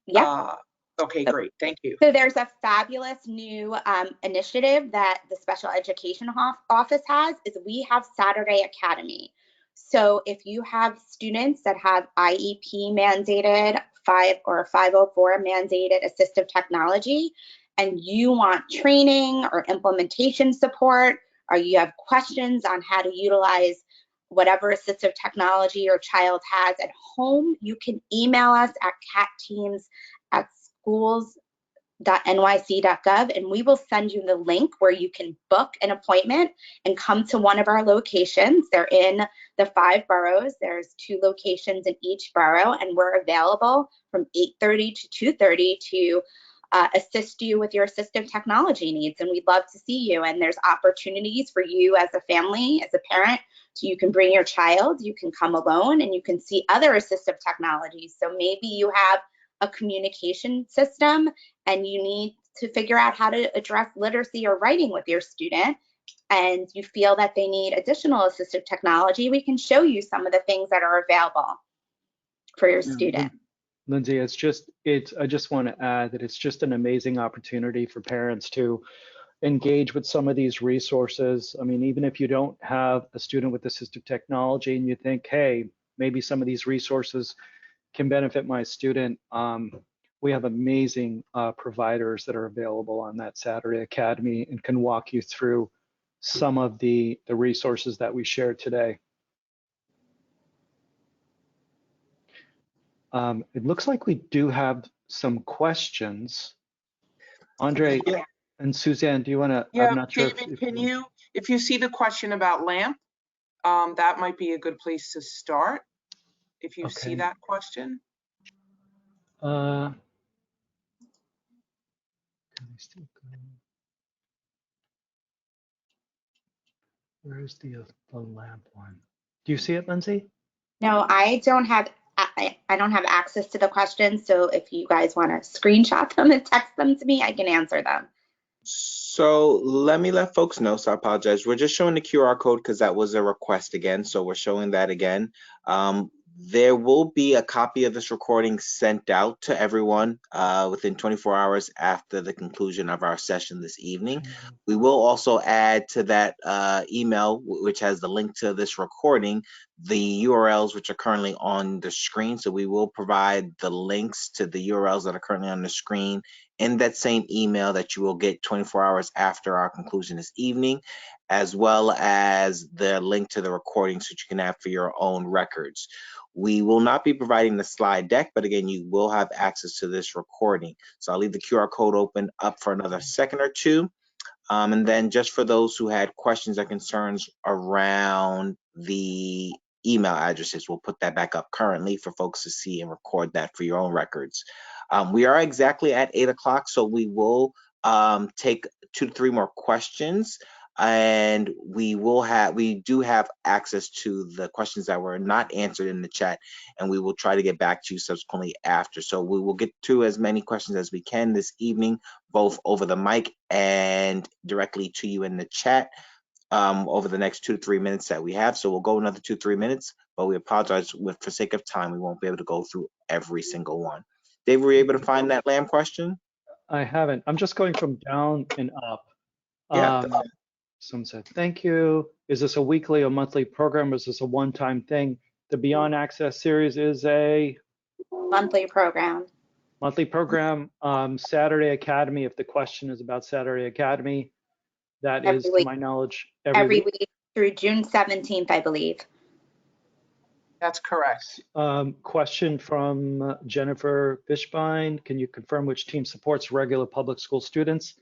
Yeah. Okay, great. Thank you. So there's a fabulous new initiative that the Special Education Office has, is we have Saturday Academy. So if you have students that have IEP mandated 504 mandated assistive technology, and you want training or implementation support, or you have questions on how to utilize whatever assistive technology your child has at home, you can email us at catteams@schools.nyc.gov, and we will send you the link where you can book an appointment and come to one of our locations. They're in the 5 boroughs. There's 2 locations in each borough, and we're available from 8:30 to 2:30 to assist you with your assistive technology needs. And we'd love to see you. And there's opportunities for you as a family, as a parent, so you can bring your child, you can come alone, and you can see other assistive technologies. So maybe you have a communication system and you need to figure out how to address literacy or writing with your student, and you feel that they need additional assistive technology, we can show you some of the things that are available for your student. Lindsay, I just want to add that it's just an amazing opportunity for parents to engage with some of these resources. I mean, even if you don't have a student with assistive technology and you think, hey, maybe some of these resources can benefit my student, we have amazing providers that are available on that Saturday Academy and can walk you through some of the resources that we shared today. It looks like we do have some questions. Andre and Suzanne, do you want to? Yeah, I'm not sure. David, if you see the question about LAMP, that might be a good place to start. If you see that question. Can we still go? Where's the LAMP one? Do you see it, Lindsay? No, I don't have access to the questions. So if you guys want to screenshot them and text them to me, I can answer them. So let me let folks know. So I apologize. We're just showing the QR code because that was a request again. So we're showing that again. There will be a copy of this recording sent out to everyone within 24 hours after the conclusion of our session this evening. We will also add to that email, which has the link to this recording, the URLs which are currently on the screen. So we will provide the links to the URLs that are currently on the screen in that same email that you will get 24 hours after our conclusion this evening, as well as the link to the recording so you can have for your own records. We will not be providing the slide deck, but again, you will have access to this recording. So I'll leave the QR code open up for another second or two. And then just for those who had questions or concerns around the email addresses, we'll put that back up currently for folks to see and record that for your own records. We are exactly at 8 o'clock, so we will take 2 to 3 more questions. And we do have access to the questions that were not answered in the chat, and we will try to get back to you subsequently after. So we will get to as many questions as we can this evening, both over the mic and directly to you in the chat over the next 2 to 3 minutes that we have. So we'll go another 2 to 3 minutes, but we apologize for sake of time, we won't be able to go through every single one. Dave, were you able to find that LAM question? I haven't. I'm just going from down and up. Yeah. Someone said, thank you. Is this a weekly or monthly program? Or is this a one-time thing? The Beyond Access series is a monthly program. Monthly program. Saturday Academy, if the question is about Saturday Academy, that is, to my knowledge, every week through June 17th, I believe. That's correct. Question from Jennifer Fishbein. Can you confirm which team supports regular public school students?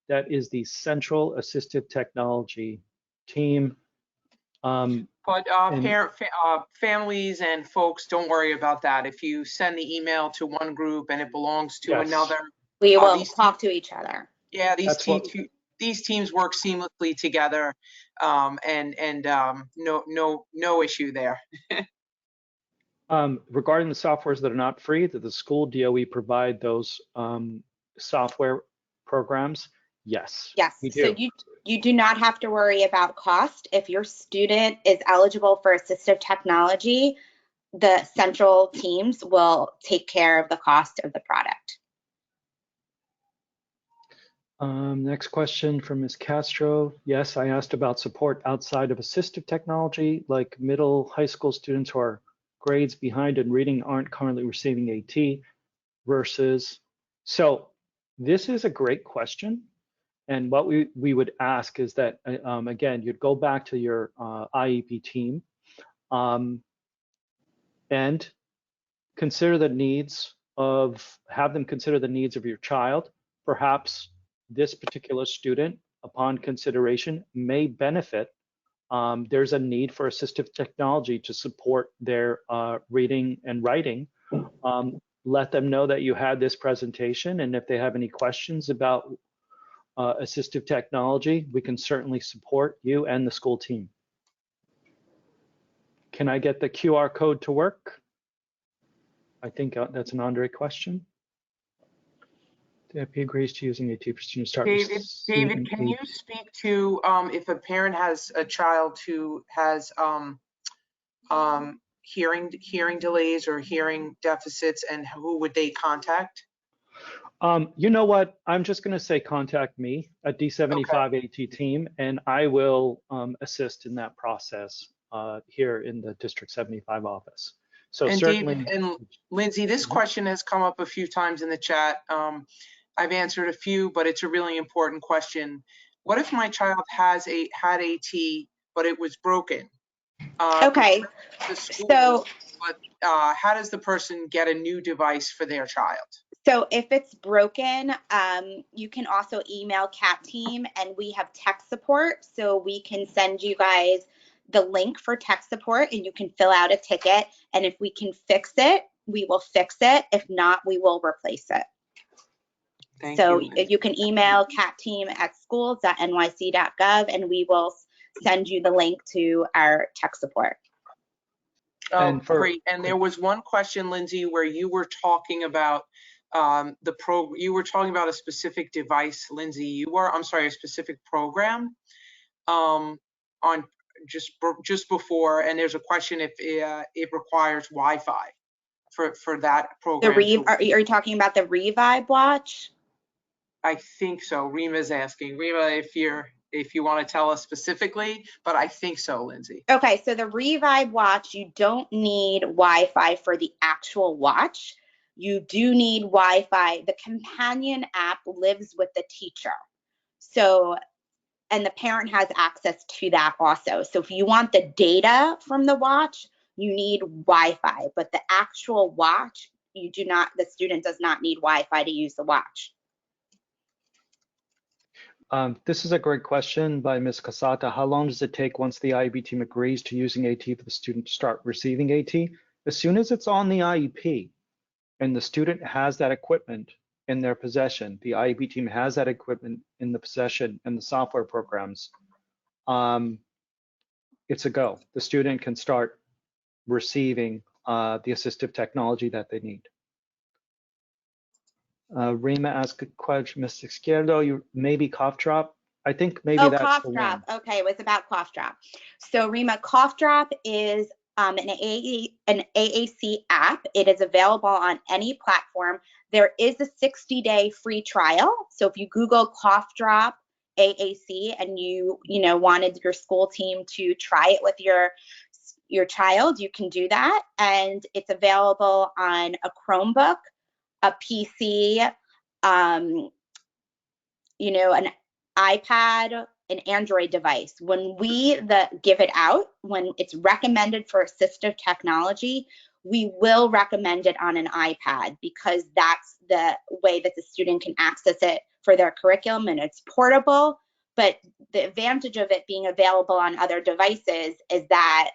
That is the Central Assistive Technology team. But families and folks, don't worry about that. If you send the email to one group and it belongs to another, we will talk to each other. Yeah, these teams work seamlessly together, and no issue there. Regarding the softwares that are not free, that the school DOE provide those software programs. Yes. Yes. We do. So you do not have to worry about cost. If your student is eligible for assistive technology, the central teams will take care of the cost of the product. Next question from Ms. Castro. Yes, I asked about support outside of assistive technology, like middle high school students who are grades behind in reading aren't currently receiving AT versus. So this is a great question. And what we would ask is that, again, you'd go back to your IEP team and consider the needs have them consider the needs of your child. Perhaps this particular student, upon consideration, may benefit. There's a need for assistive technology to support their reading and writing. Let them know that you had this presentation, and if they have any questions about assistive technology, we can certainly support you and the school team. Can I get the QR code to work? I think that's an Andre question. The IP agrees to using AT for students to start. David, can you speak to if a parent has a child who has hearing delays or hearing deficits, and who would they contact? You know what? I'm just going to say contact me at D75 AT team, and I will assist in that process here in the District 75 office. So and certainly. David and Lindsay, this question has come up a few times in the chat. I've answered a few, but it's a really important question. What if my child had AT, but it was broken? Okay, so but how does the person get a new device for their child? So if it's broken, you can also email CAT team, and we have tech support. So we can send you guys the link for tech support, and you can fill out a ticket. And if we can fix it, we will fix it. If not, we will replace it. Thank so you. You can email catteam@schools.nyc.gov, and we will send you the link to our tech support. Oh, great. And there was one question, Lindsay, where you were talking about you were talking about a specific device, Lindsay. I'm sorry, a specific program on just before, and there's a question if it requires Wi-Fi for that program. Are you talking about the Revive watch? I think so. Rima's asking. Rima, if you want to tell us specifically, but I think so, Lindsay. Okay, so the Revive watch, you don't need Wi-Fi for the actual watch. You do need Wi-Fi. The companion app lives with the teacher. So, and the parent has access to that also. So if you want the data from the watch, you need Wi-Fi, but the actual watch, you do not, the student does not need Wi-Fi to use the watch. This is a great question by Ms. Casata. How long does it take once the IEP team agrees to using AT for the student to start receiving AT? As soon as it's on the IEP and the student has that equipment in their possession, the IEP team has that equipment in the possession and the software programs, it's a go. The student can start receiving the assistive technology that they need. Rima asked a question, Ms. Izquierdo, you maybe cough drop. I think maybe that's cough the drop. one. Okay, it was about cough drop. So Rima, cough drop is an AAC app. It is available on any platform. There is a 60-day free trial. So if you Google cough drop AAC and you wanted your school team to try it with your child, you can do that. And it's available on a Chromebook, a PC, an iPad, an Android device. When we give it out, when it's recommended for assistive technology, we will recommend it on an iPad because that's the way that the student can access it for their curriculum, and it's portable. But the advantage of it being available on other devices is that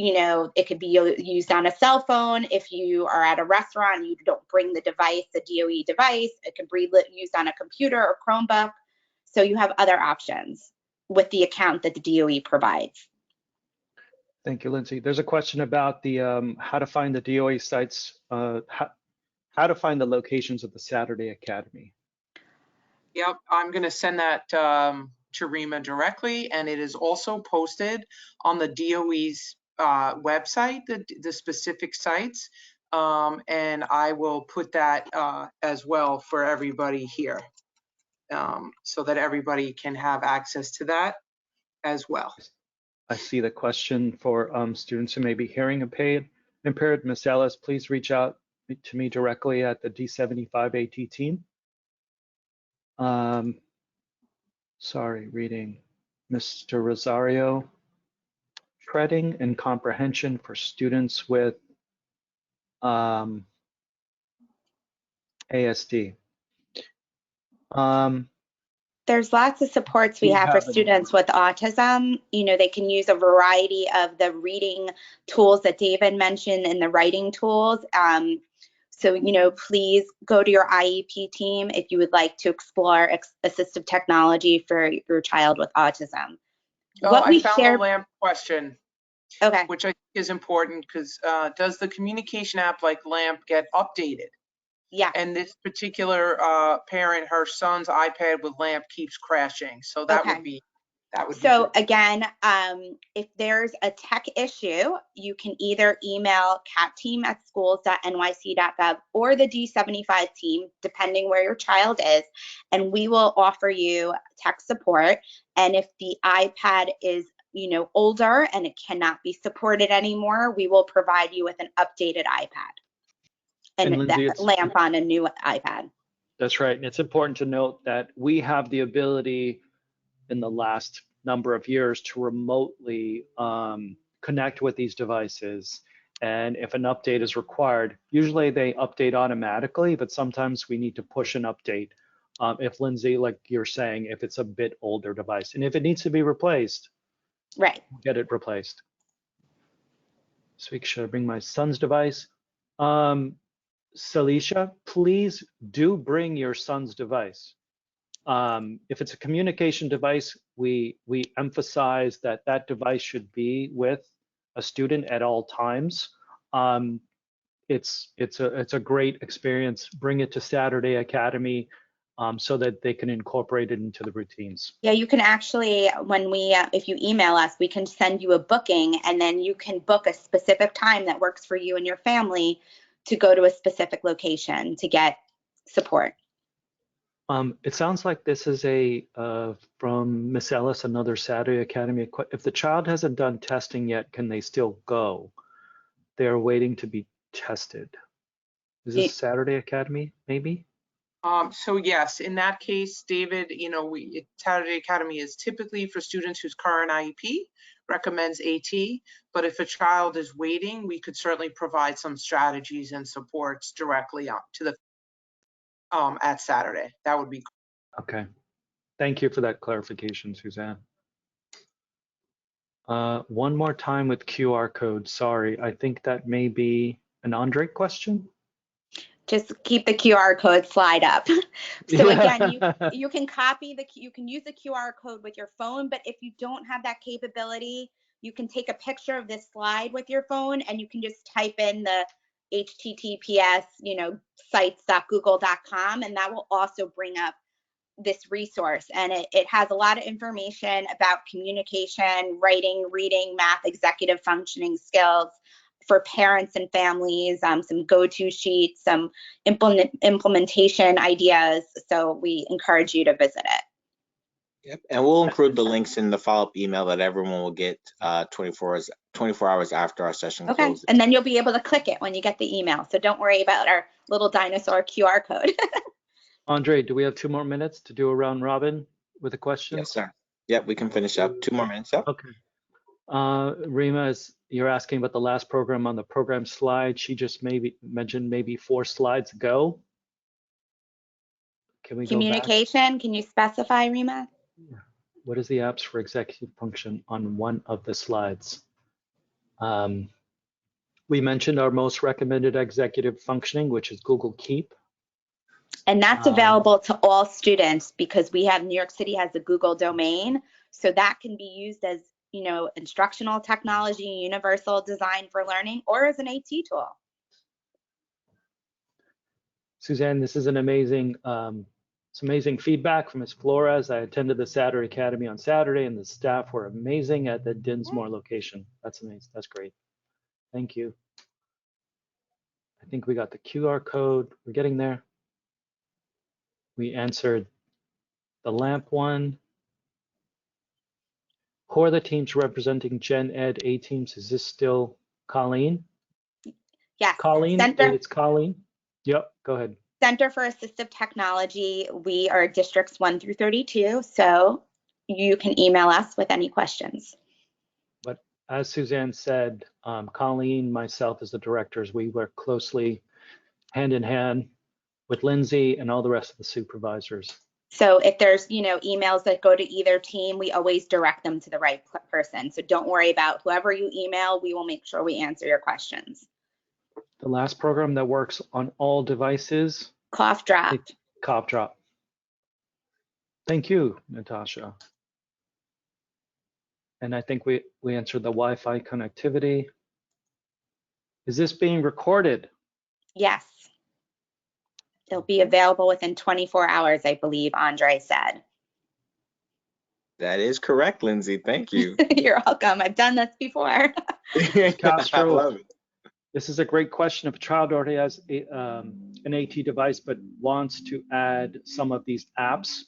it could be used on a cell phone. If you are at a restaurant, you don't bring the device, the DOE device. It can be used on a computer or Chromebook. So you have other options with the account that the DOE provides. Thank you, Lindsay. There's a question about the how to find the DOE sites, how to find the locations of the Saturday Academy. Yep, I'm going to send that to Rima directly, and it is also posted on the DOE's website, the specific sites, and I will put that as well for everybody here. so that everybody can have access to that as well. I see the question for students who may be hearing impaired. Ms. Ellis, please reach out to me directly at the D75 AT team. Sorry, reading. Mr. Rosario, treading and comprehension for students with ASD. There's lots of supports we have for students with autism. You know, they can use a variety of the reading tools that David mentioned and the writing tools. So, you know, please go to your IEP team if you would like to explore assistive technology for your child with autism. Oh, I found the LAMP question, Okay. which I think is important because does the communication app like LAMP get updated? Yeah. And this particular parent, her son's iPad with LAMP keeps crashing. So that would be, So good. again, if there's a tech issue, you can either email catteam@schools.nyc.gov or the D75 team, depending where your child is, and we will offer you tech support. And if the iPad is, you know, older and it cannot be supported anymore, we will provide you with an updated iPad and Lindsay, that LAMP on a new iPad. That's right. And it's important to note that we have the ability in the last number of years to remotely connect with these devices. And if an update is required, usually they update automatically, but sometimes we need to push an update. If Lindsay, like you're saying, if it's a bit older device, and if it needs to be replaced, right, get it replaced. This week, should I bring my son's device? Salisha, please do bring your son's device. If it's a communication device, we emphasize that that device should be with a student at all times. It's a great experience. Bring it to Saturday Academy so that they can incorporate it into the routines. Yeah, you can actually, when we, if you email us, we can send you a booking, and then you can book a specific time that works for you and your family to go to a specific location to get support. It sounds like this is from Miss Ellis, another Saturday Academy. If the child hasn't done testing yet, can they still go? They're waiting to be tested. Is this Saturday Academy, maybe? So yes, in that case, David, you know, Saturday Academy is typically for students whose current IEP recommends AT, but if a child is waiting, we could certainly provide some strategies and supports directly up to the at Saturday. That would be cool. Okay. Thank you for that clarification, Suzanne. One more time with QR code. Sorry, I think that may be an Andre question. Just keep the QR code slide up. So again, you can you can use the QR code with your phone, but if you don't have that capability, you can take a picture of this slide with your phone and you can just type in the HTTPS, you know, sites.google.com, and that will also bring up this resource. And it has a lot of information about communication, writing, reading, math, executive functioning skills for parents and families, some go-to sheets, some implementation ideas. So we encourage you to visit it. Yep, and we'll include the links in the follow-up email that everyone will get 24 hours after our session closes. And then you'll be able to click it when you get the email. So don't worry about our little dinosaur QR code. Andre, do we have 2 more minutes to do a round robin with the questions? Yes, sir. Yep, we can finish up. 2 more minutes. Yep. Okay. Rima, you're asking about the last program on the program slide. She just mentioned maybe 4 slides ago. Can we Communication, go back? can you specify, Rima? What is the apps for executive function on one of the slides? We mentioned our most recommended executive functioning, which is Google Keep. And that's available to all students because we have New York City has a Google domain. So that can be used as, you know, instructional technology, universal design for learning, or as an AT tool. Suzanne, this is an amazing, it's amazing feedback from Ms. Flores. I attended the Saturday Academy on Saturday and the staff were amazing at the Dinsmore location. That's amazing, that's great. Thank you. I think we got the QR code, we're getting there. We answered the LAMP one. Who are the teams representing Gen Ed A teams? Is this still Colleen? Yes. Colleen, it's Colleen. Yep, go ahead. Center for Assistive Technology. We are districts 1 through 32, so you can email us with any questions. But as Suzanne said, Colleen, myself as the directors, we work closely hand in hand with Lindsay and all the rest of the supervisors. So if there's, emails that go to either team, we always direct them to the right person. So don't worry about whoever you email, we will make sure we answer your questions. The last program that works on all devices? Cough Drop. Cough Drop. Thank you, Natasha. And I think we answered the Wi-Fi connectivity. Is this being recorded? Yes. It'll be available within 24 hours, I believe Andre said. That is correct, Lindsay. Thank you. You're welcome. I've done this before. I love it. This is a great question. If a child already has an AT device but wants to add some of these apps,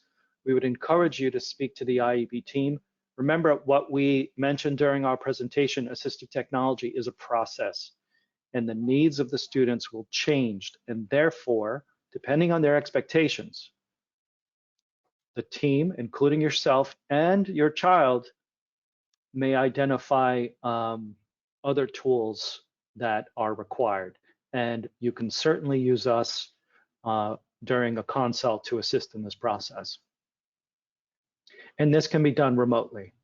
we would encourage you to speak to the IEP team. Remember what we mentioned during our presentation, assistive technology is a process and the needs of the students will change. And therefore, depending on their expectations, the team, including yourself and your child, may identify other tools that are required. And you can certainly use us during a consult to assist in this process. And this can be done remotely.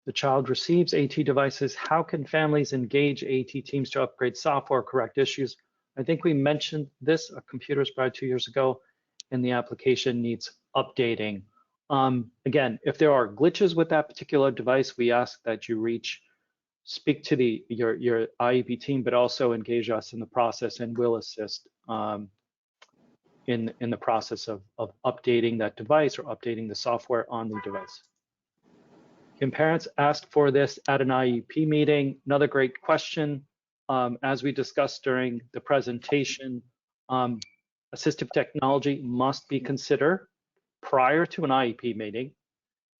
The child receives AT devices. How can families engage AT teams to upgrade software, correct issues? I think we mentioned this, a computer was probably 2 years ago, and the application needs updating. Again, if there are glitches with that particular device, we ask that you speak to your IEP team, but also engage us in the process, and we'll assist in the process of updating that device or updating the software on the device. Can parents ask for this at an IEP meeting? Another great question. As we discussed during the presentation, assistive technology must be considered prior to an IEP meeting.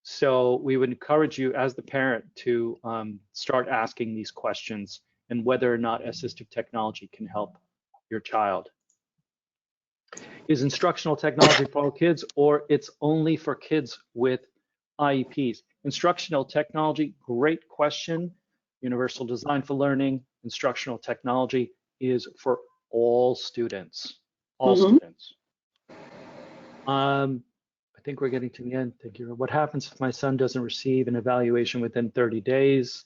So we would encourage you as the parent to start asking these questions and whether or not assistive technology can help your child. Is instructional technology for all kids, or it's only for kids with IEPs? Instructional technology, great question. Universal design for learning, instructional technology is for all students, students. I think we're getting to the end. Thank you. What happens if my son doesn't receive an evaluation within 30 days?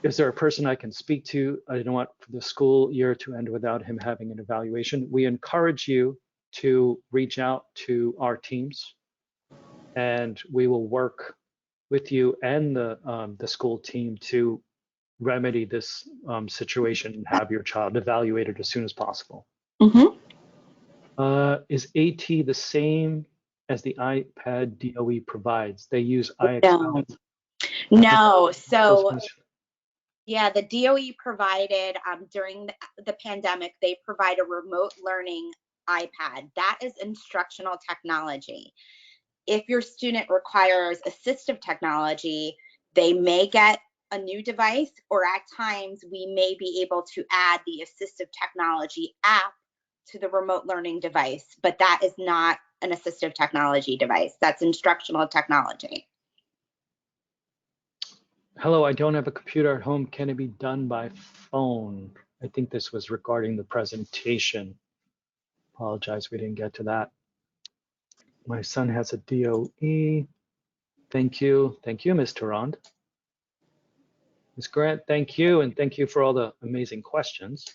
Is there a person I can speak to? I don't want the school year to end without him having an evaluation. We encourage you to reach out to our teams, and we will work with you and the school team to remedy this situation and have your child evaluated as soon as possible. Is AT the same as the iPad DOE provides? They use iXL. No. So yeah, the DOE provided during the pandemic, they provide a remote learning iPad. That is instructional technology. If your student requires assistive technology, they may get a new device, or at times we may be able to add the assistive technology app to the remote learning device, but that is not an assistive technology device. That's instructional technology. Hello, I don't have a computer at home. Can it be done by phone? I think this was regarding the presentation. Apologize, we didn't get to that. My son has a DOE. Thank you. Thank you, Ms. Tarand. Ms. Grant, thank you. And thank you for all the amazing questions.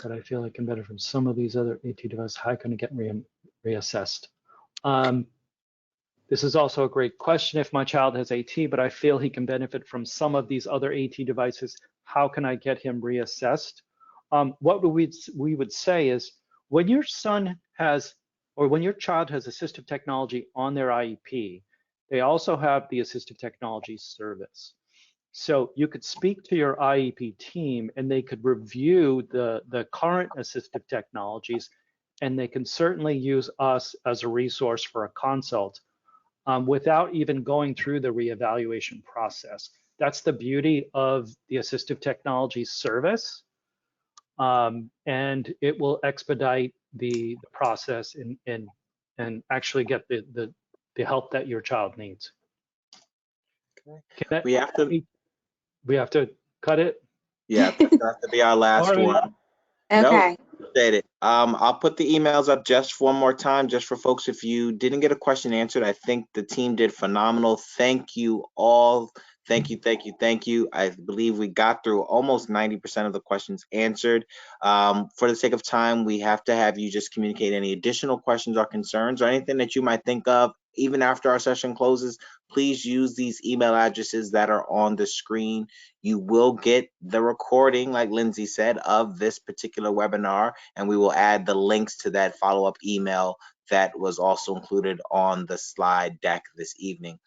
But I feel I can benefit from some of these other AT devices. How can I get reassessed? This is also a great question. If my child has AT, but I feel he can benefit from some of these other AT devices, how can I get him reassessed? What we would say is, when your son has, or when your child has assistive technology on their IEP, they also have the assistive technology service. So you could speak to your IEP team and they could review the current assistive technologies and they can certainly use us as a resource for a consult without even going through the reevaluation process. That's the beauty of the assistive technology service, and it will expedite the process and actually get the help that your child needs. We have to. We have to cut it. Yeah, that's got to be our last All right. one. Okay. No, appreciate it. I'll put the emails up just one more time, just for folks. If you didn't get a question answered, I think the team did phenomenal. Thank you all. Thank you, thank you, thank you. I believe we got through almost 90% of the questions answered. For the sake of time, we have to have you just communicate any additional questions or concerns or anything that you might think of, even after our session closes. Please use these email addresses that are on the screen. You will get the recording, like Lindsay said, of this particular webinar, and we will add the links to that follow-up email that was also included on the slide deck this evening.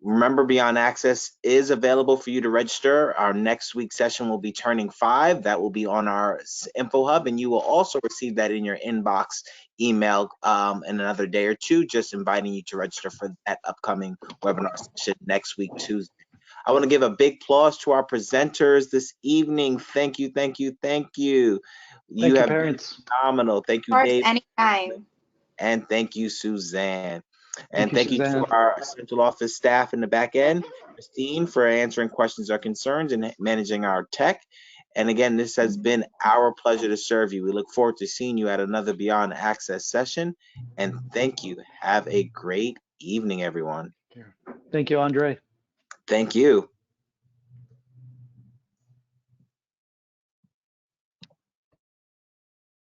Remember, Beyond Access is available for you to register. Our next week's session will be Turning 5. That will be on our info hub, and you will also receive that in your inbox email in another day or two, just inviting you to register for that upcoming webinar session next week, Tuesday. I want to give a big applause to our presenters this evening. Thank you, thank you, thank you. Thank you, have parents. been phenomenal. Thank you, Of course, Dave. anytime. And thank you, Suzanne. And Thank you, thank you Suzanne. to our central office staff in the back end, Christine, for answering questions or concerns and managing our tech. And again, this has been our pleasure to serve you. We look forward to seeing you at another Beyond Access session. And thank you. Have a great evening, everyone. Thank you, Andre. Thank you.